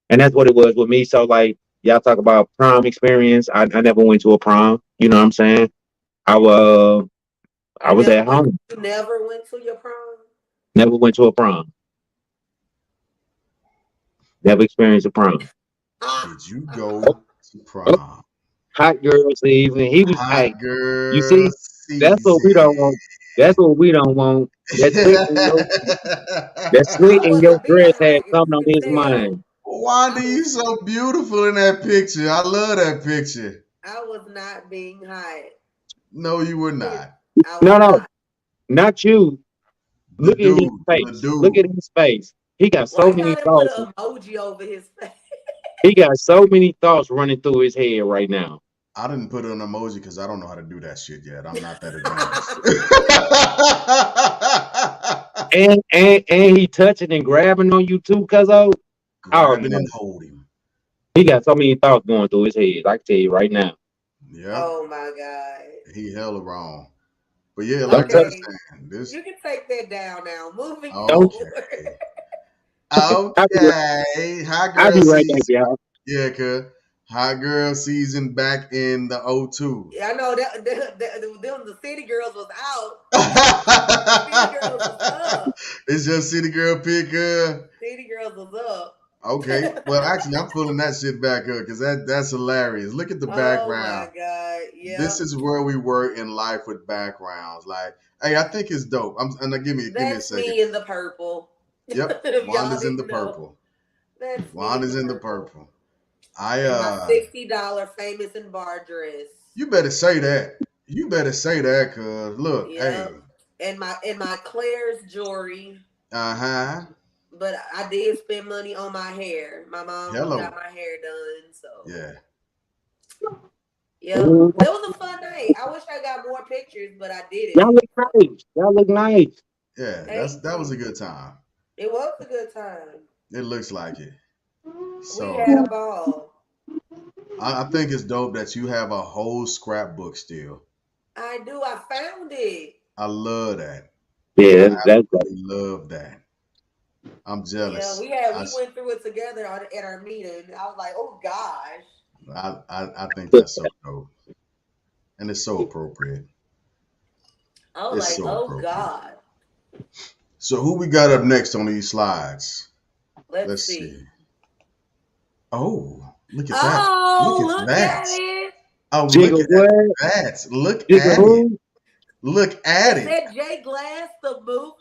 and that's what it was with me. So like y'all talk about prom experience. I never went to a prom. You know what I'm saying? I was I was at home. You never went to your prom? Never went to a prom. Never experienced a prom. Ah, Did you go to Oh, prom? hot girls evening. He was Hot hey, you girl see, that's what we season. don't want. That's what we don't want. That sweat I in your wasn't being dress had hot, if you something on could his tell. mind. Wanda, I was you so beautiful in that picture. I love that picture. I was not being hot. No, you were not. I was No, no, not. not you. The Look at his dude, the face. Look at dude. his face. He got so Why y'all many didn't put thoughts. an emoji over his face? He got so many thoughts running through his head right now. I didn't put an emoji because I don't know how to do that shit yet. I'm not that advanced. And he touching and grabbing on you too, cuz oh Grabbing no. and holding. He got so many thoughts going through his head. I can tell you right now. Yep, Oh my god. he hella wrong. But yeah, like Don't I touch was Okay. saying, this You can take that down now. Moving don't forward. okay. I'll be right, Okay. Hot I'll girl be right back, season. y'all. Yeah, cuz. Hot girl season back in the '02. I know that the city girls was out. City girls was up. It's just city girl pick. City girls was up. Okay. Well, actually, I'm pulling that shit back up because that's hilarious. Look at the Oh my background. god. This Yep. is where we were in life with backgrounds. Like, hey, I think it's dope. And give me a That's second. me in the purple. Yep, If y'all Wanda's in the didn't know. purple. That's me in the Wanda's in the purple. purple. I In my $60 famous and bar dress. You better say that. You better say that, cause look, hey, Yep. And my Claire's jewelry. uh huh, But I did spend money on my hair. My mom got hello, my hair done, so yeah. yep. Ooh, That was a fun night. I wish I got more pictures, but I y'all didn't. look So nice. Y'all look nice. Yeah, thank that was a you. good time. It was a good time. It looks like it. We So had a ball. I think it's dope that you have a whole scrapbook still. I do. I found it. I love that. I Yeah, that's absolutely love that. I'm Yeah, jealous. we went through it together at our meeting. I was like, oh gosh. I think that's so dope, and it's so appropriate. I was It's like, so oh appropriate. God. So who we got up next on these slides? Let's Let's see. see. Oh, look at that. Look Oh, at look that. at it. Oh, look Jigga at what? that. Look Jigga at it. who? Look at Is it. that Jay Glass the movement?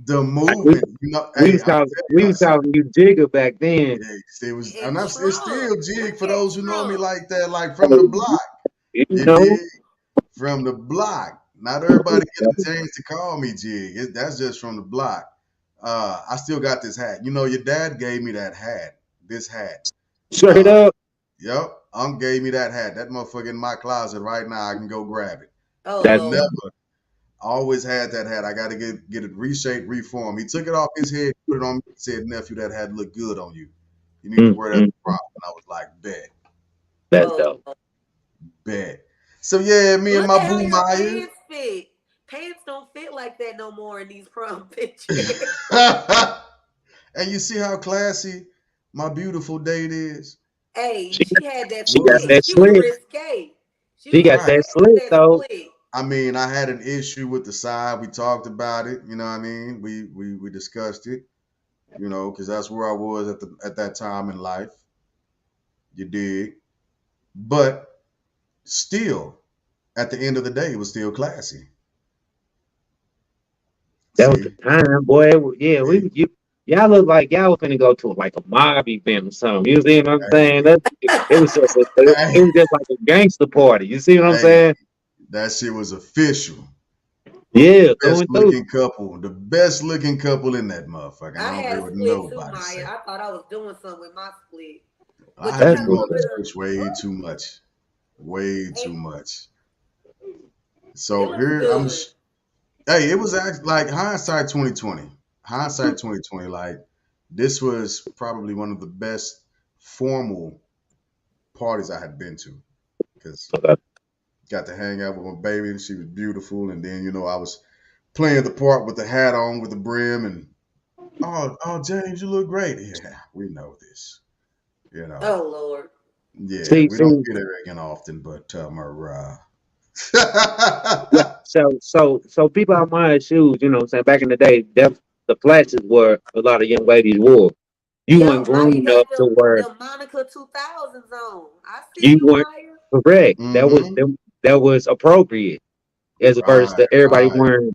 The We, movement. You know, we hey, was I'm calling telling we y'all was something. calling you Jigger back then. It was, and And it's Trump. still jig Look for at those who know me Trump. like that, like from the block. You You know, dig? From the block. Not everybody get a chance to call me jig. That's just from the block. I still got this hat. You know, your dad gave me that hat. This hat. straight Uh, up. yep. Gave me that hat. That motherfucker in my closet right now. I can go grab it. Oh But That's Lord. never always had that hat. I got to get it reshaped, reformed. He took it off his head, put it on me, and said, "Nephew, that hat look good on you. You need to wear that to prom." And I was like, "Bet, that's Oh dope. Lord. bet." So yeah, me and Look my at how boo your Maya. pants fit. Pants don't fit like that no more in these prom pictures. And you see how classy my beautiful date is. Hey, She she had that she What got was it? split. that She was slit. risque. She She was got Right. that risque with slit that though. split. I mean, I had an issue with the side. We talked about it. You know what I mean? We discussed it. You know, because that's where I was at that time in life. You dig? But still, at the end of the day, it was still classy. That was the See? time, boy. Yeah, Hey, y'all look like y'all was finna go to like a mob event or something. You see what I'm saying? hey, It hey, was just like a gangster party. You see what I'm hey, saying? that shit was official. Yeah, through Best and through. looking couple, the best looking couple in that motherfucker. And I I don't had care a what split too, nobody Maya. say. I thought I was doing something with my split. I But you had That's been had a what's going little to bit up. of church way too much. Way too it, much. it So looks here good. hey, it was like hindsight 2020. Hindsight 2020. Like this was probably one of the best formal parties I had been to because Okay. got to hang out with my baby. She was beautiful, and then I was playing the part with the hat on with the brim, and oh James, you look great. Yeah, we know this. You know, Oh Lord. yeah, See, we don't see, get Aragon often, but Mariah. yeah. So people out my shoes, you know what I'm saying? Back in the day, the flashes were a lot of young ladies wore. You weren't Yep, grown Maya enough got to where them Monica 2000s on. I see you you, weren't Maya. correct. Mm-hmm. That was appropriate as opposed Right, to everybody right, wearing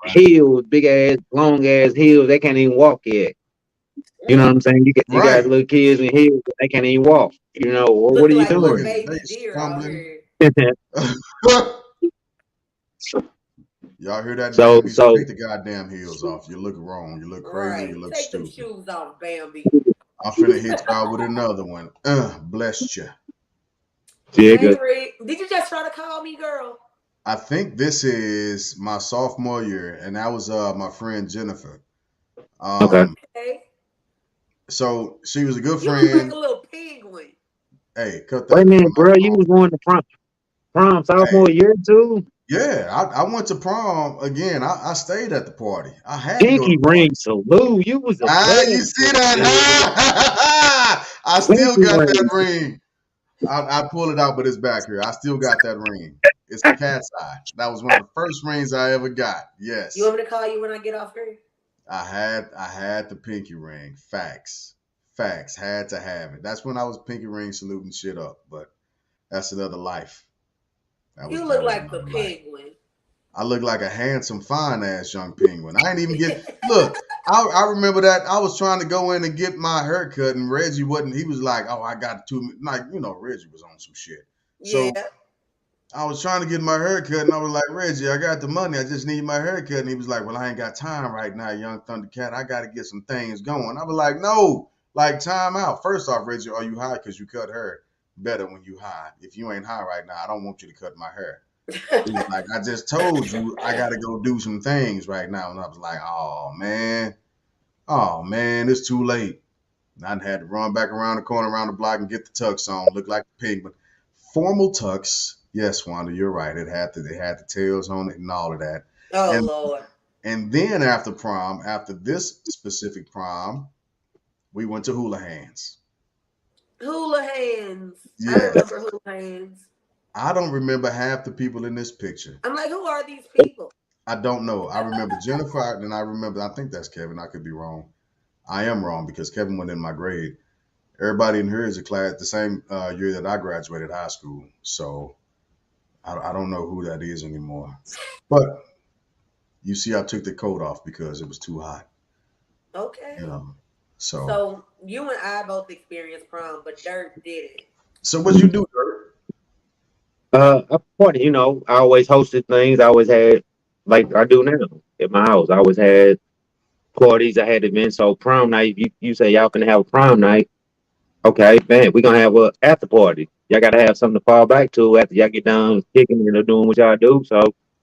right, heels, big ass, long ass heels. They can't even walk yet. You know what Mm, I'm saying? You got right. little kids in heels, they can't even walk. You know, well, what are looking you like little doing? They baby deer out stumbling. here. Y'all hear that, so Bambi? so Take the goddamn heels off. You look wrong. You look All crazy. right, You look take them stupid. shoes off, Bambi. I'm finna hit y'all with another one. Blessed you. Jigga. Hey, Rick, did you just try to call me, girl? I think this is my sophomore year, and that was my friend Jennifer. Okay. Okay. So she was a good You look like friend. a little penguin. Hey, cut Wait a that from minute, my bro. You phone. was going to prom Hey, sophomore year too? yeah, I went to prom again. I stayed at the party. I had to go to Pinky the party. ring salute. You was a You player. see that? I still Pinky got that ring. ring. I pull it out, but it's back here. I still got that ring. It's a cat's eye. That was one of the first rings I ever got. You want Yes, me to call you when I get off here? I had the pinky ring. Facts, facts. Had to have it. That's when I was pinky ring saluting shit up. But that's another life. You look That was like the another life. penguin. I look like a handsome, fine ass young penguin. I ain't even get look. I remember that I was trying to go in and get my haircut, and Reggie wasn't. He was like, "Oh, I got like Reggie was on some shit." So Yeah. I was trying to get my haircut, and I was like, "Reggie, I got the money. I just need my haircut." And he was like, "Well, I ain't got time right now, young Thundercat. I got to get some things going." I was like, "No, like time out. First off, Reggie, are you high? Because you cut hair better when you high. If you ain't high right now, I don't want you to cut my hair." He was like, I just told you I gotta go do some things right now. And I was like, oh man, it's too late. And I had to run back around the corner, around the block, and get the tux on. Look like the penguin. Formal tux. Yes, Wanda, you're right. It had the tails on it and all of that. Oh And Lord. and then after prom, after this specific prom, we went to Hula Hands. Hula hands. I Yeah. remember hula hands. I don't remember half the people in this picture. I'm like, who are these people? I don't know. I remember Jennifer, and I think that's Kevin. I could be wrong. I am wrong because Kevin went in my grade. Everybody in here is a class the same year that I graduated high school. So I don't know who that is anymore. But you see, I took the coat off because it was too hot. You Okay. know. So So you and I both experienced prom, but Dirk didn't. so what you do, Dirk? A party, I always hosted things. I always had, like I do now at my house. I always had parties. I had events. So prom night, you say y'all can have a prom night. Okay, man, we're gonna have a after party. Y'all gotta have something to fall back to after y'all get done kicking and doing what y'all do. So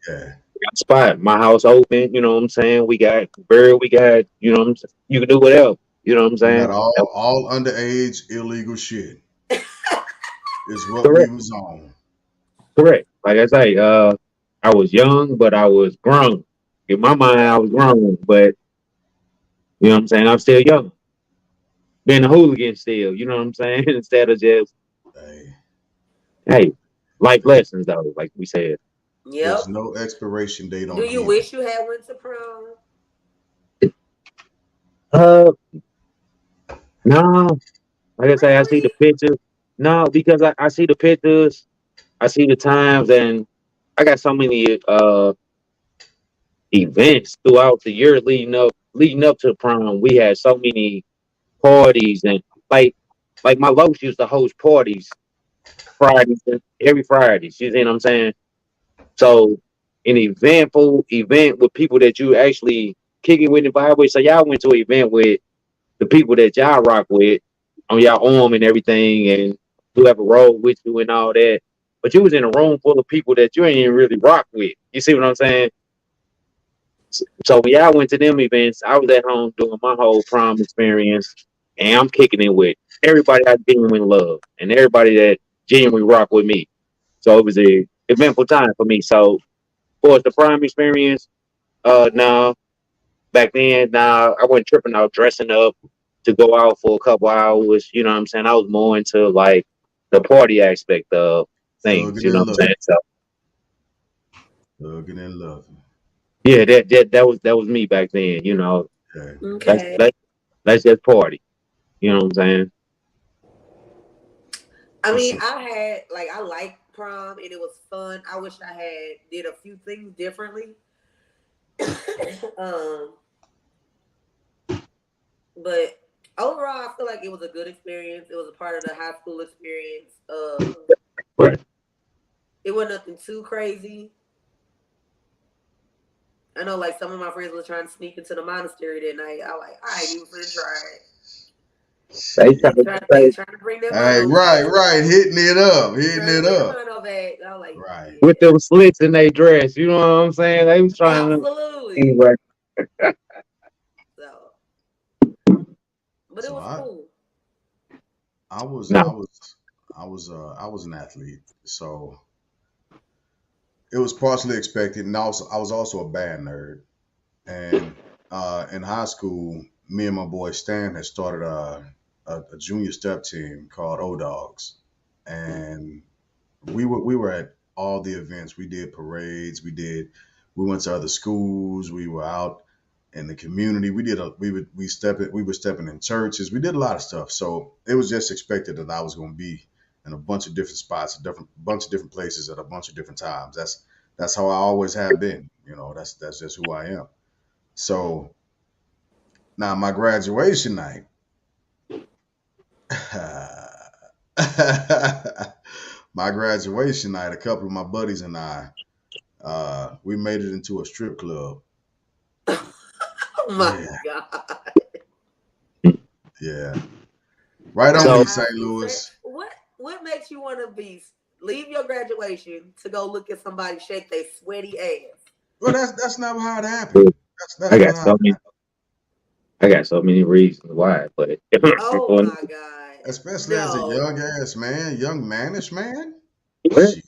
Yeah. we got a spot. My house open, you know what I'm saying? We got bird, we got, what I'm saying? You can do whatever. You know what I'm We got saying? all underage illegal shit is what we Correct. was on. Correct. Like I say, I was young, but I was grown. In my mind, I was grown, but you know what I'm saying? I'm still young. Being a hooligan still, you know what I'm saying? Instead of just, Hey, hey, life lessons though, like we said. there's Yep. no expiration date Do on you any. wish you had went to prom? Uh no, like I say, I see the Really? pictures. No, because I see the pictures, I see the times, and I got so many events throughout the year leading up to prom. We had so many parties and like like my locs used to host parties Fridays every Fridays. You see what I'm saying? So an eventful event with people that you actually kicking with and vibe with. So y'all went to an event with the people that y'all rock with on y'all arm and everything, and whoever rode with you and all that. But you was in a room full of people that you ain't even really rock with. You see what I'm saying? So when y'all went to them events, I was at home doing my whole prom experience, and I'm kicking it with everybody I genuinely love and everybody that genuinely rock with me. So it was a eventful time for me. So for the prom experience, no, back then, nah, I wasn't tripping out dressing up to go out for a couple hours. You know what I'm saying? I was more into like the party aspect of things. Thugging You know and what I'm saying? loving. So Thugging and loving. yeah, that was me back then. Yeah. Let's Okay. let let's just party. You know what I'm saying? I For mean, sure. I liked prom and it was fun. I wish I had did a few things differently. um, but overall, I feel like it was a good experience. It was a part of the high school experience. Right. It wasn't nothing too crazy. I know, like some of my friends were trying to sneak into the monastery that night. I ain't even finna try it. They try Shit. to They say trying to bring their Hey, mono right, back. right. Hitting it up. Hitting Trying to it bring the up. mono back. I was like, Right. with yeah, them slits in their dress. You know what I'm saying? They was trying to absolutely. anyway. So, but it So was cool. I was I No. was I was an athlete. So it was partially expected, and also I was also a band nerd. And in high school, me and my boy Stan had started a junior step team called O Dogs, and we were at all the events. We did parades. We went to other schools. We were out in the community. We were stepping in churches. We did a lot of stuff. So it was just expected that I was going to be in a bunch of different spots, a different bunch of different places at a bunch of different times. That's how I always have been. That's just who I am. So now my graduation night, my graduation night, a couple of my buddies and I, we made it into a strip club. Oh my Yeah, god! yeah, right As on a So East high St. school friend, Louis. what makes you want to be leave your graduation to go look at somebody shake their sweaty ass? Well, that's never how it happened. That's I not got how. so many I got so many reasons why, but Oh my god! Especially as a No, young ass man, young mannish man. well, Shit,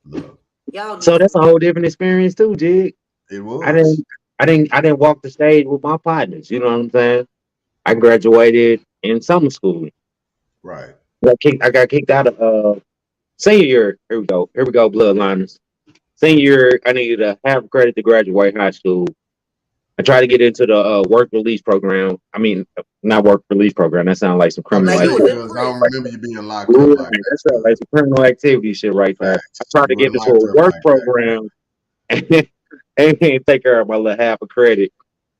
look, y'all need so some that's a whole different experience too, Jig. it I was didn't I didn't walk the stage with my partners, you know what I'm saying? I graduated in summer school. right. I got kicked out of senior year. Here we go. Here we go, bloodliners. Senior year, I needed a half credit to graduate high school. I tried to get into the work release program. I mean, not work release program. That sounds like some Okay, criminal Like you yeah, was activity. in because I don't prison. remember you being locked up Right. like that. That sounds like some criminal activity shit right there. I Facts. tried You to get weren't into locked a up work like that. program and take care of my little half a credit,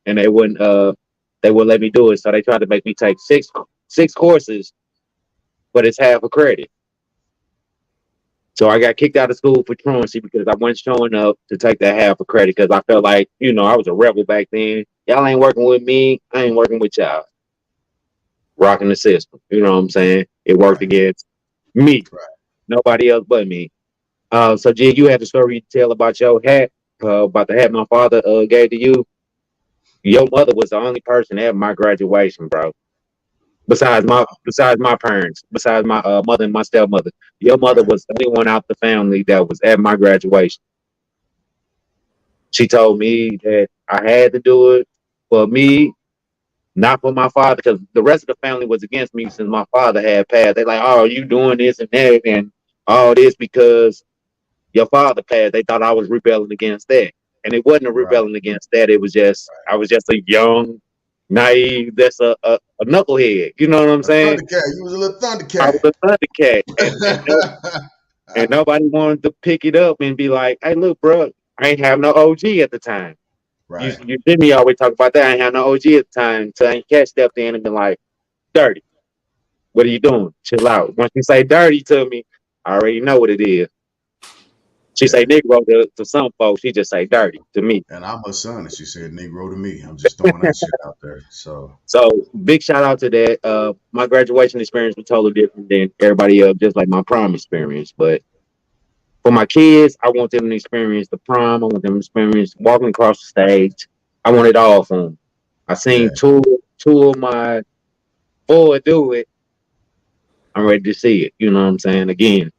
and they wouldn't let me do it. So they tried to make me take six courses, but it's half a credit. So I got kicked out of school for truancy because I wasn't showing up to take that half a credit because I felt like, I was a rebel back then. Y'all ain't working with me. I ain't working with y'all. Rocking the system. You know what I'm saying? It worked Right, against me. right. Nobody else but me. So Jig, you had the story to tell about your hat, about the hat my father gave to you. Your mother was the only person at my graduation, bro. Wow. Besides my parents, besides my mother and my stepmother. Your mother Right, was the only one out the family that was at my graduation. She told me that I had to do it for me, not for my father, because the rest of the family was against me since my father had passed. They're like, "Oh, you doing this and that and all this because your father passed." They thought I was rebelling against that, and it wasn't a right, rebelling against that. It was just right. I was just a young, naive, that's a knucklehead. You know what I'm A saying? Thundercat. You was a little I was Thundercat. a Thundercat, and nobody wanted to pick it up and be like, "Hey, look, bro, I ain't have no OG at the time." You Right. you see me always talk about that. I ain't have no OG at the time. So I ain't catch stepped in and been like, "Dirty, what are you doing? Chill out." Once you say dirty to me, I already know what it is. She say Yeah. Negro to some folks. She just say dirty to me. And I'm her son, and she said Negro to me. I'm just throwing that shit out there. So So big shout out to that. My graduation experience was totally different than everybody else, just like my prom experience. But for my kids, I want them to experience the prom. I want them to experience walking across the stage. I want it all for them. I yeah. seen two of my boy do it. I'm ready to see it. You know what I'm saying? Again,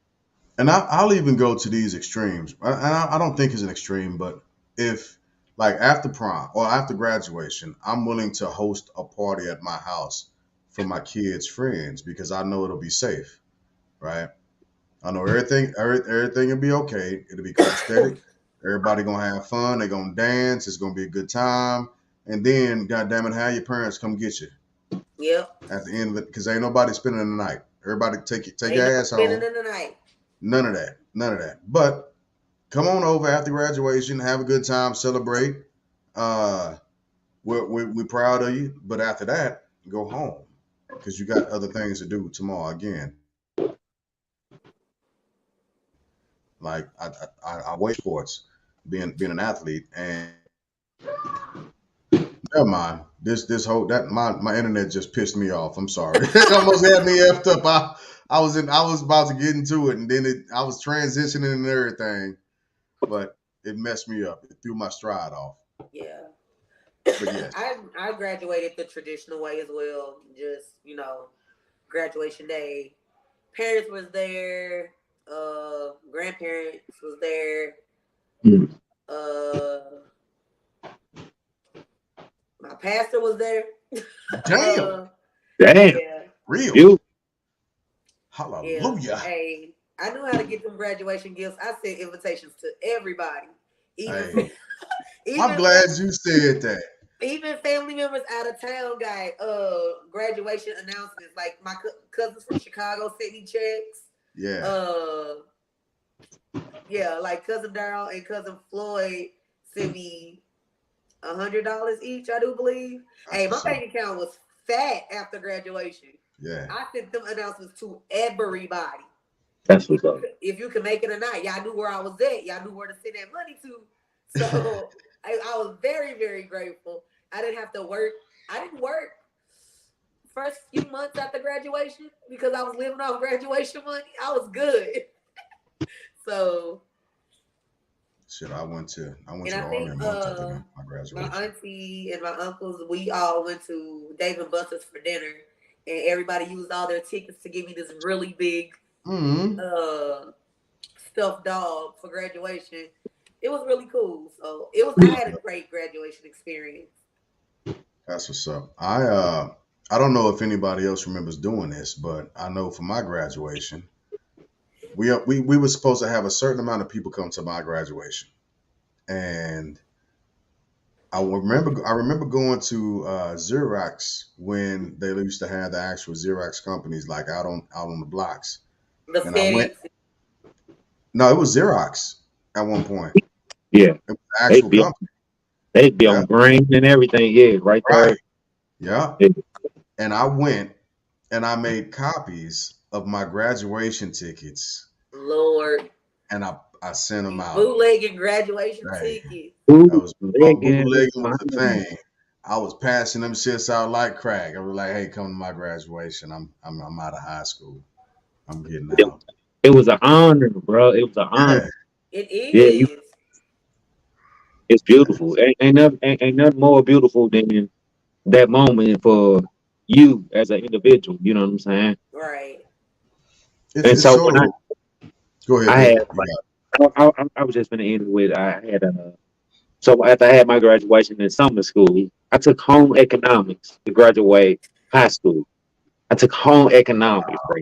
And I'll even go to these extremes. I don't think it's an extreme, but if like after prom or after graduation, I'm willing to host a party at my house for my kids' friends because I know it'll be safe, right? I know everything will be okay. It'll be copacetic. Everybody gonna have fun. They're gonna dance. It's gonna be a good time. And then, God damn it, have your parents come get you Yep. at the end of it because ain't nobody spending the night. Everybody take Ain't your no ass spending home. in the night. None of that. None of that. But come on over after graduation, have a good time, celebrate. Uh, we're proud of you. But after that, go home because you got other things to do tomorrow. Again, like I wait sports, being an athlete, and never mind. This whole that my internet just pissed me off. I'm sorry. It almost had me effed up. I was about to get into it, and then I was transitioning and everything, but it messed me up. It threw my stride off. Yeah. But yes, I graduated the traditional way as well. Just, graduation day. Parents was there, grandparents was there, mm, uh my pastor was there. damn, uh damn, yeah. real, you Yeah. hallelujah. Hey, I knew how to get them graduation gifts. I sent invitations to everybody. Even Hey, I'm even glad you said that. even family members out of town got graduation announcements. Like my cousins from Chicago sent me checks. Yeah, Uh yeah, like cousin Daryl and cousin Floyd sent me $100 each, I do believe. that's Hey, my what's up. bank account was fat after graduation. Yeah, I sent them announcements to everybody. that's what's up. If you can make it or not, y'all knew where I was at. Y'all knew where to send that money to. So I was very, very grateful. I didn't have to work. I didn't work first few months after graduation because I was living off graduation money. I was good. So, shit. I went and to I the army think a month after my my graduation. auntie and my uncles, we all went to Dave and Buster's for dinner, and everybody used all their tickets to give me this really big Mm, uh stuffed dog for graduation. It was really cool. So I had a great graduation experience. that's what's up. I don't know if anybody else remembers doing this, but I know for my graduation, we were supposed to have a certain amount of people come to my graduation, and I remember going to Xerox when they used to have the actual Xerox companies like out on the blocks. The And I went. FedEx. No, it was Xerox at one point. Yeah, It was the they'd actual be company. they'd be Yeah, on green and everything. Yeah, right right. there. Yeah. Yeah. And I went and I made copies of my graduation tickets Lord. and I sent them You out. bootlegging graduation Hey, tickets. that was Bootlegging is bootlegging was the fine. thing. I was passing them shits out like crack. I was like, "Hey, come to my graduation. I'm out of high school. I'm getting It, out." it was an honor, bro. It was an honor. Yeah, It Yeah, is. it's beautiful. Ain't nothing more beautiful than that moment for you as an individual. You know what I'm saying? Right. And it's so when so. Go ahead, I had bro. You like got I was just gonna end with I had so after I had my graduation in summer school, I took home economics to graduate high school. I took home economics, bro.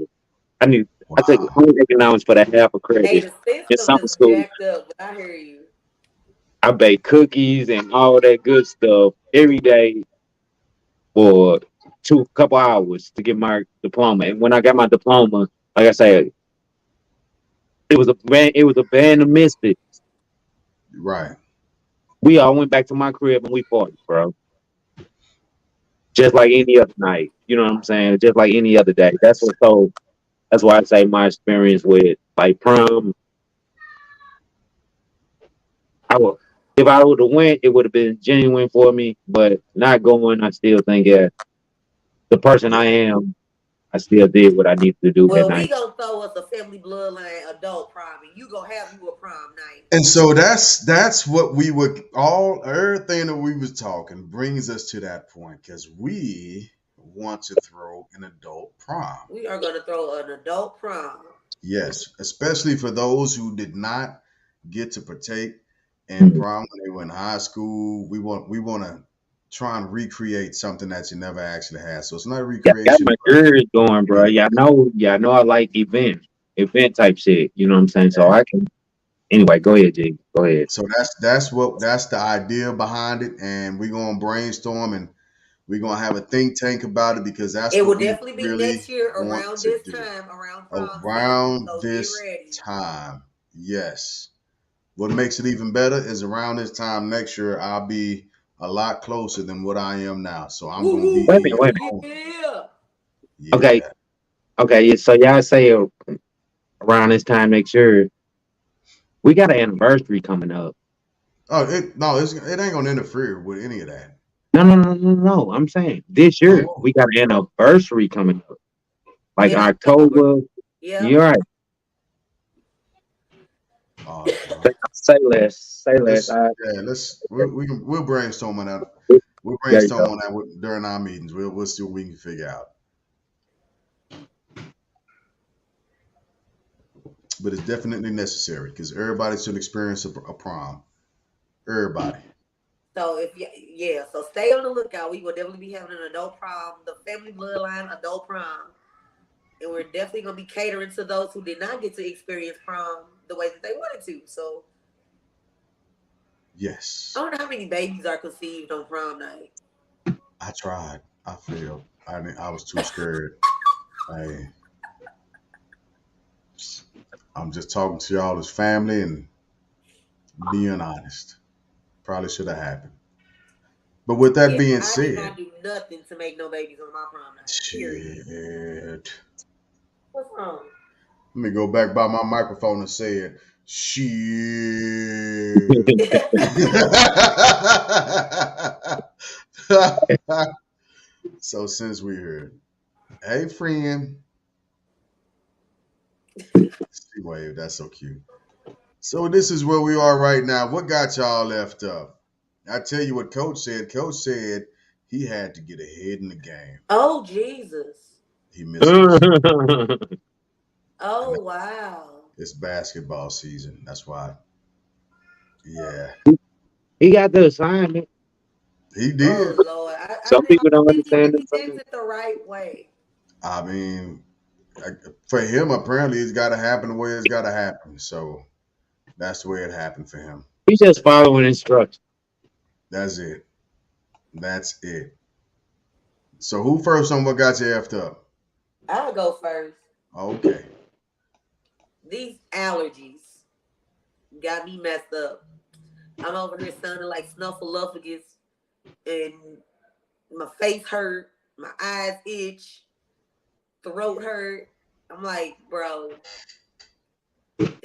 I knew it. I took Wow. home economics for the half a Hey, credit the in system summer is school. jacked up, but I hear you. I baked cookies and all that good stuff every day for two couple hours to get my diploma. And when I got my diploma, like I said, it was a band of misfits. Right. We all went back to my crib and we partied, bro. Just like any other night. You know what I'm saying? Just like any other day. That's why I say my experience with like prom, I would if I would have went, it would have been genuine for me. But not going, I still think yeah, the person Yeah. I am, I still did what I needed to do that Well, we night. gonna throw us a family bloodline adult prom, and you gonna have you a prom night. And so that's what we would all everything that we was talking brings us to that point because we want to throw an adult prom. We are gonna throw an adult prom. Yes, especially for those who did not get to partake in Mm. prom when they were in high school. We want to try and recreate something that you never actually had. So it's not a Yeah, got recreation, my but ears going, bro. yeah, Yeah, I know I like event type shit. You know what I'm saying? So I can anyway, go ahead, G. Go ahead. so that's the idea behind it, and we're gonna brainstorm and we're gonna have a think tank about it because that's It what will we definitely be next really year want around to this do time, around prom season. around So get this ready. time. Yes. What makes it even better is around this time next year, I'll be a lot closer than what I am now. So I'm Woo gonna be woo even Wait a woo! minute. closer. Yeah. Okay, Yeah. okay. Yeah, so y'all say around this time next year, we got an anniversary coming up. Oh, it ain't gonna interfere with any of that. No. I'm saying this year Oh, we got an anniversary coming up, like In October. October. Yep. You're right. well, Say less. Say less. let's yeah, we'll brainstorm on that. We'll There you brainstorm go. on that during our meetings. We'll see what we can figure out. But it's definitely necessary because everybody should experience a prom. Everybody. So yeah, so stay on the lookout. We will definitely be having an adult prom, the family bloodline adult prom, and we're definitely gonna be catering to those who did not get to experience prom the way that they wanted to. So I Yes. don't know how many babies are conceived on prom night. I tried. I failed. I was too scared. I I'm just talking to y'all as family and being honest. Probably should have happened. But with that Yeah, being I did said, not do nothing to make no babies on my prom night. Period. shit. What's wrong? Let me go back by my microphone and say it. Shit. So since we're here, hey friend, she waved. That's so cute. So this is where we are right now. What got y'all left up? I tell you what Coach said. Coach said he had to get ahead in the game. Oh Jesus. He missing the shot, and Oh wow. it's basketball season. That's why. Yeah, He got the assignment. he Oh did. Lord. Some I people don't think he understand the represents assignment. it the right way. I mean, for him, apparently, it's got to happen the way it's got to happen. So that's the way it happened for him. He's just following instructions. That's it. That's it. So who first on what got you effed up? I'll go first. Okay. These allergies got me messed up. I'm over here sounding like Snuffleupagus, and my face hurt, my eyes itch, throat hurt. I'm like, bro.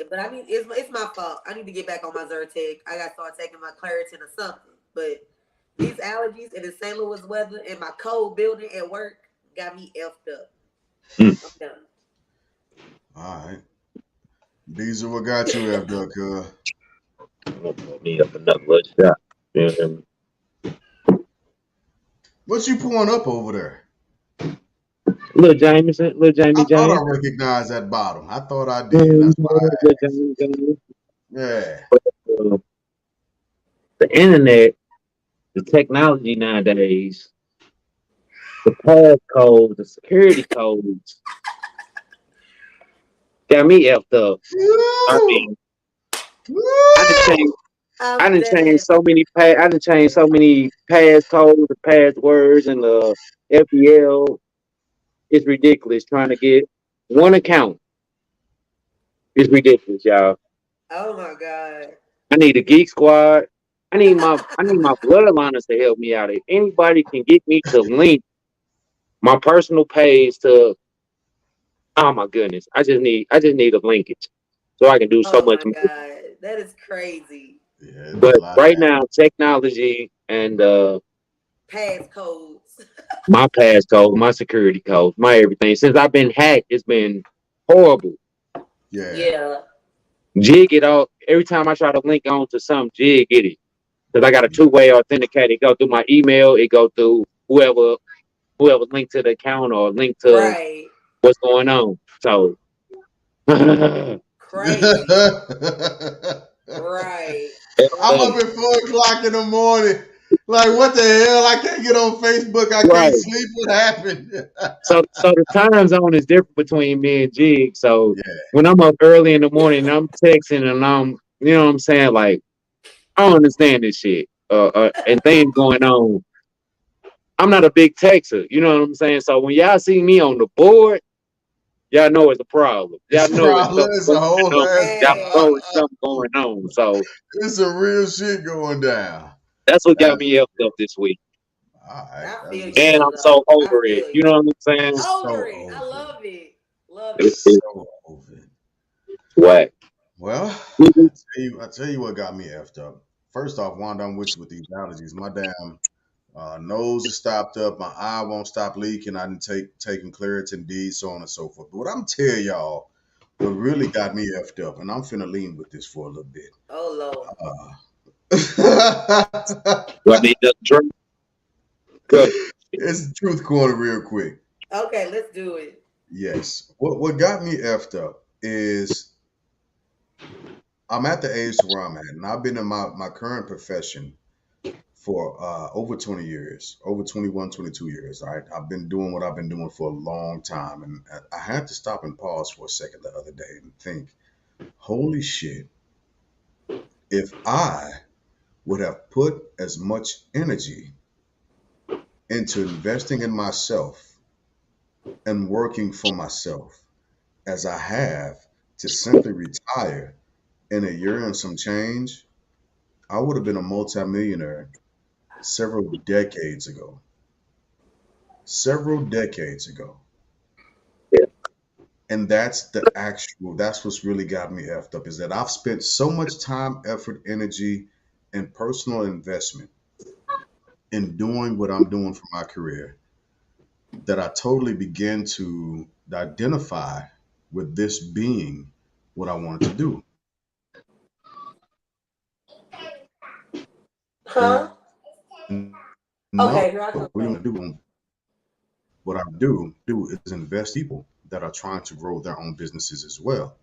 But I mean, it's my fault. I need to get back on my Zyrtec. I got to start taking my Claritin or something. But these allergies and the St. Louis weather and my cold building at work got me effed up. I'm done. All right. These are what got you effed up, cuz. I'm gonna pull me up another little shot. And What you pulling up over there? little Jameson, little I Jamie thought I James. recognized that bottom. I thought I did. That's why Little I asked. Jamie James. Yeah. Uh, the internet, the technology nowadays, the passcodes, the security codes got me effed up. I Woo! mean, I done Woo! changed. I I'm done changed dead. so many. I done changed so many passcodes, the passwords, and the FBL. It's ridiculous trying to get one account. It's ridiculous, y'all. Oh my god. I need a geek squad. I need my bloodliners to help me out. If anybody can get me to link my personal page to, oh my goodness, I just need a linkage so I can do so Oh much my more. god. That is crazy. Yeah, it'd be a But lot of right that. now, technology and Passcodes. my passcode, my security code, my everything. Since I've been hacked, it's been horrible. Yeah. Yeah. Jig it all every time I try to link on to some jig get it. Because I got a two-way authenticator. It go through my email, it go through whoever linked to the account or linked to Right. what's going on. So Crazy. Right. I'm Right. up at 4 o'clock in the morning. Like, what the hell? I can't get on Facebook. I can't right. sleep. What happened? So the time zone is different between me and Jig. So Yeah. when I'm up early in the morning, I'm texting and I'm, you know what I'm saying, like I don't understand this shit. And things going on. I'm not a big texter, you know what I'm saying? So when y'all see me on the board, y'all know it's a problem. Y'all It's a know it's problem. something It's a going whole on. ass Y'all Man. know it's something going on. So It's a real shit going down. that's what got That's me effed up this week. all right. I That's feel what's you, And up. I'm Lizzo. so I over it. feel You you. know what I'm saying? Over So it. I over love it. Love It's, it. it's So over it. whack. Well, I tell you what got me effed up. First off, Wanda, I'm with you with these allergies. My damn nose is stopped up. My eye won't stop leaking. I didn't taking Claritin D, so on and so forth. But what I'm tell y'all, what really got me effed up, and I'm finna lean with this for a little bit. Oh Lord. Do I need to drink? Good. It's the truth corner real quick. Okay, let's do it. Yes. What got me effed up is I'm at the age where I'm at, and I've been in my current profession for over 20 years, over 21, 22 years. All right. I've been doing what I've been doing for a long time. And I had to stop and pause for a second the other day and think, holy shit, if I would have put as much energy into investing in myself and working for myself as I have to simply retire in a year and some change, I would have been a multimillionaire several decades ago. Several decades ago. Yeah. And that's what's really got me effed up is that I've spent so much time, effort, energy, and personal investment in doing what I'm doing for my career that I totally began to identify with this being what I wanted to do. Huh? And Okay, no, here I come. we don't do what I do is invest people that are trying to grow their own businesses as well.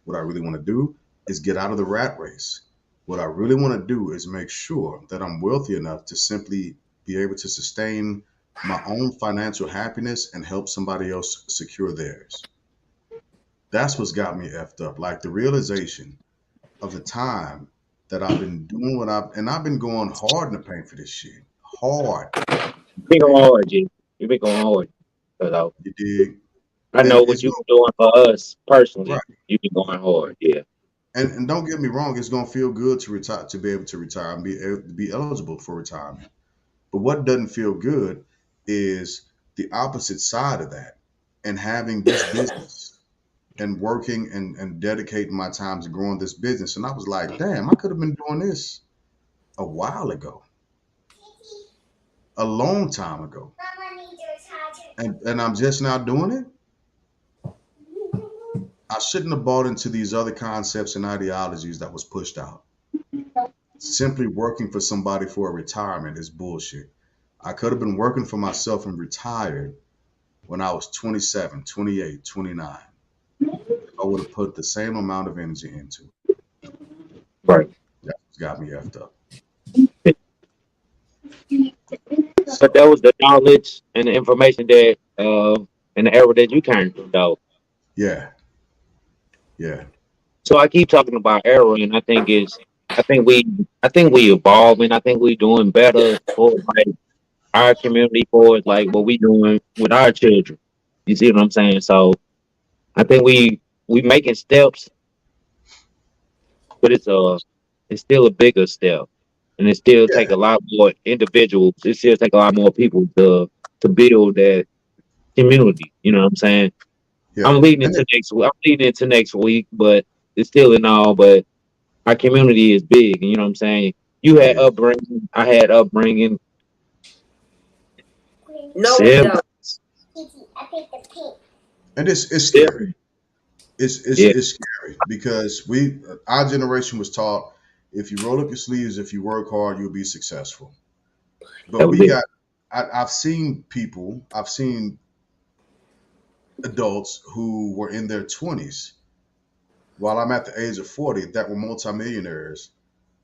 What I really want to do is get out of the rat race. What I really want to do is make sure that I'm wealthy enough to simply be able to sustain my own financial happiness and help somebody else secure theirs. That's what's got me effed up. Like the realization of the time that I've been doing I've been going hard in the paint for this shit. Hard in the Been going paint. hard, G. You been going hard. 'Cause You dig? I And know what it's you going been doing for us right. personally. You been going hard, yeah. And don't get me wrong, it's gonna feel good to retire, to be able to retire and be eligible for retirement. But what doesn't feel good is the opposite side of that, and having this business and working and dedicating my time to growing this business. And I was like, damn, I could have been doing this a while ago, a long time ago, and I'm just now doing it. I shouldn't have bought into these other concepts and ideologies that was pushed out. Simply working for somebody for a retirement is bullshit. I could have been working for myself and retired when I was 27, 28, 29. If I would have put the same amount of energy into it. Right. That's what got me effed up. But So that was the knowledge and the information that and the era that you came from though. yeah, yeah, So I keep talking about era and I think we I think we evolving, I think we doing better for like our community for like what we doing with our children. You see what I'm saying? So I think we making steps, but it's still a bigger step. And it still take yeah, a lot more individuals. It still take a lot more people to build that community. You know what I'm saying? yeah. And I'm leading into next week, but it's still in all. But our community is big. You know what I'm saying? You it had is. upbringing. I had upbringing. No, we Sim, don't. And it's scary. sim, yeah, It's scary because our generation was taught if you roll up your sleeves, if you work hard, you'll be successful. But that was it. I've seen adults who were in their 20s while I'm at the age of 40 that were multimillionaires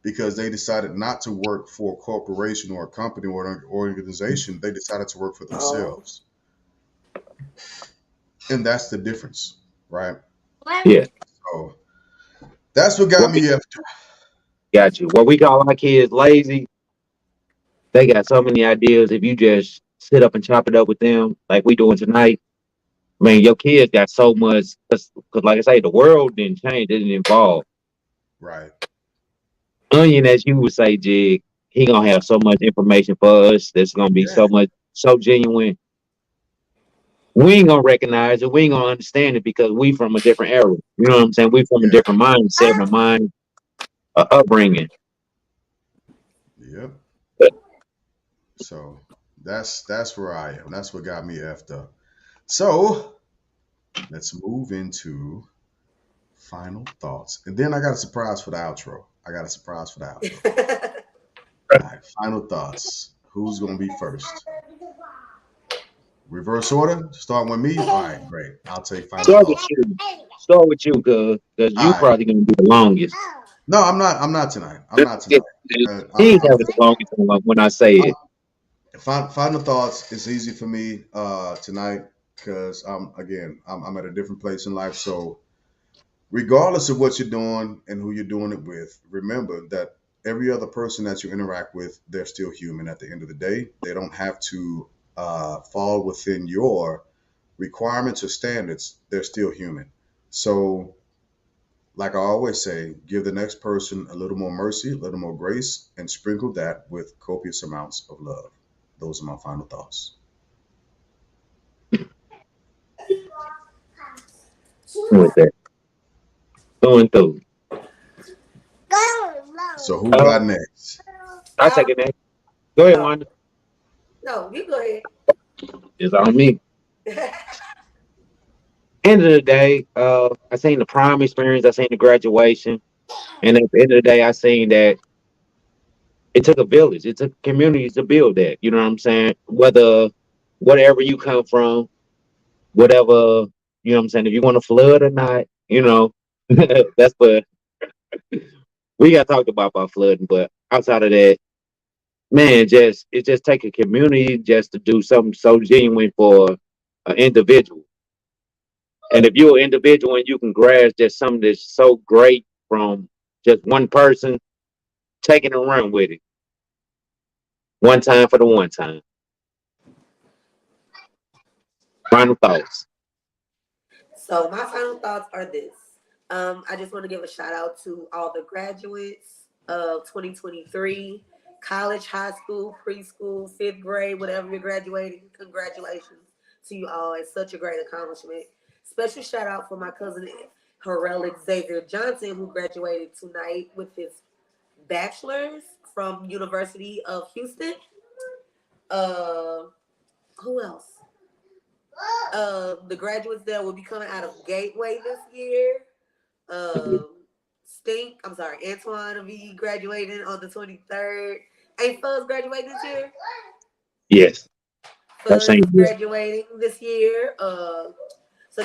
because they decided not to work for a corporation or a company or an organization. They decided to work for Oh. themselves. And that's the difference, right? Yeah, So that's what got what we me after. got you. What we call our kids lazy. They got so many ideas. If you just sit up and chop it up with them, like we doing tonight, man, your kids got so much. Cause like I say, the world didn't change. It didn't evolve. Right. Onion, as you would say, Jig, he gonna have so much information for us. That's gonna be Yeah. so much, so genuine. We ain't gonna recognize it. We ain't gonna understand it because we from a different era. You know what I'm saying? We from a Yeah. different mindset, a mind, upbringing. Yep. So that's where I am. That's what got me effed up. So let's move into final thoughts. And then I got a surprise for the outro. I got a surprise for the outro. All right, final thoughts. Who's gonna be first? Reverse order. Start with me. All right, great. I'll take final Start with thoughts. you. Start with you, cause All you right. probably gonna be the longest. No, I'm not. I'm not tonight. I'm not He tonight. ain't having the longest one when I say it. Final thoughts is easy for me tonight because I'm at a different place in life. So regardless of what you're doing and who you're doing it with, remember that every other person that you interact with, they're still human at the end of the day. They don't have to fall within your requirements or standards. They're still human. So, like I always say, give the next person a little more mercy, a little more grace, and sprinkle that with copious amounts of love. Those are my final thoughts. With that, going through. So, who Uh, got next? I take it next. Go ahead, Oh, Wanda. no, you go ahead. It's on me. End of the day, I seen the prom experience. I seen the graduation, and at the end of the day, I seen that it took a village. It took communities to build that. You know what I'm saying? Whatever you come from, whatever you know what I'm saying. If you want to flood or not, you know, that's what we got talked about flooding. But outside of that, man, it just take a community just to do something so genuine for an individual. And if you're an individual and you can grasp just something that's so great from just one person, take it and run with it. One time for the one time. Final thoughts. So my final thoughts are this. I just want to give a shout out to all the graduates of 2023, college, high school, preschool, fifth grade, whatever you're graduating. Congratulations to you all. It's such a great accomplishment. Special shout out for my cousin Harrell Xavier Johnson, who graduated tonight with his bachelor's from University of Houston. Uh, who else? The graduates that will be coming out of Gateway this year. Antoine will be graduating on the 23rd. Ain't Fuzz graduating this year? Yes. Fuzz is graduating this year. So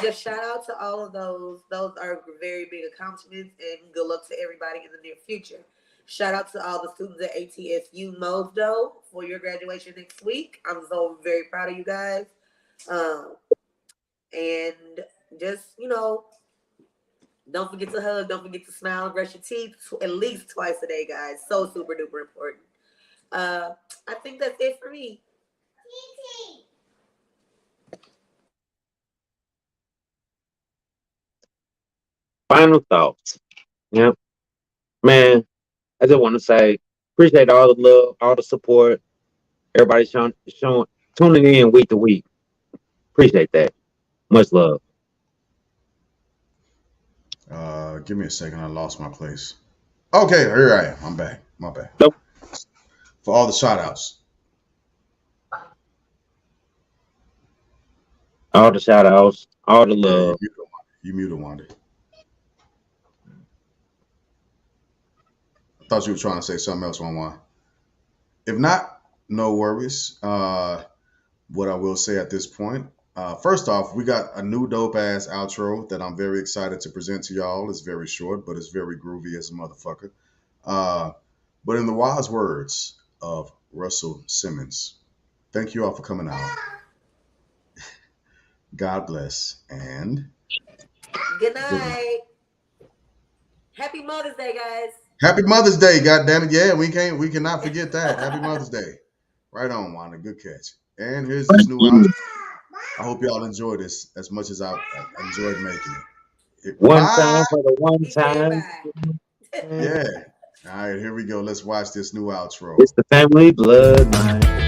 just shout out to all of those. Those are very big accomplishments, and good luck to everybody in the near future. Shout out to all the students at ATSU Mosdo for your graduation next week. I'm so very proud of you guys. And just, don't forget to hug, don't forget to smile, brush your teeth at least twice a day, guys. So super duper important. I think that's it for me. Final thoughts. Yep. Man, I just want to say appreciate all the love, all the support. Everybody showing tuning in week to week. Appreciate that. Much love. Give me a second. I lost my place. Okay, here I am. I'm back. My bad. Nope. For all the shout outs. All the shout outs, all the love. You muted Wanda. I thought you were trying to say something else, Juan. If not, no worries. What I will say at this point, first off, we got a new dope ass outro that I'm very excited to present to y'all. It's very short, but it's very groovy as a motherfucker. But in the wise words of Russell Simmons, thank you all for coming out. God bless and good night. Happy Mother's Day, guys. Happy Mother's Day, goddammit. Yeah, we cannot forget that. Happy Mother's Day. Right on, Wanda. Good catch. And here's this new album. I hope y'all enjoy this as much as I enjoyed making it. One time for the one time. Yeah. All right, here we go. Let's watch this new outro. It's the family bloodline.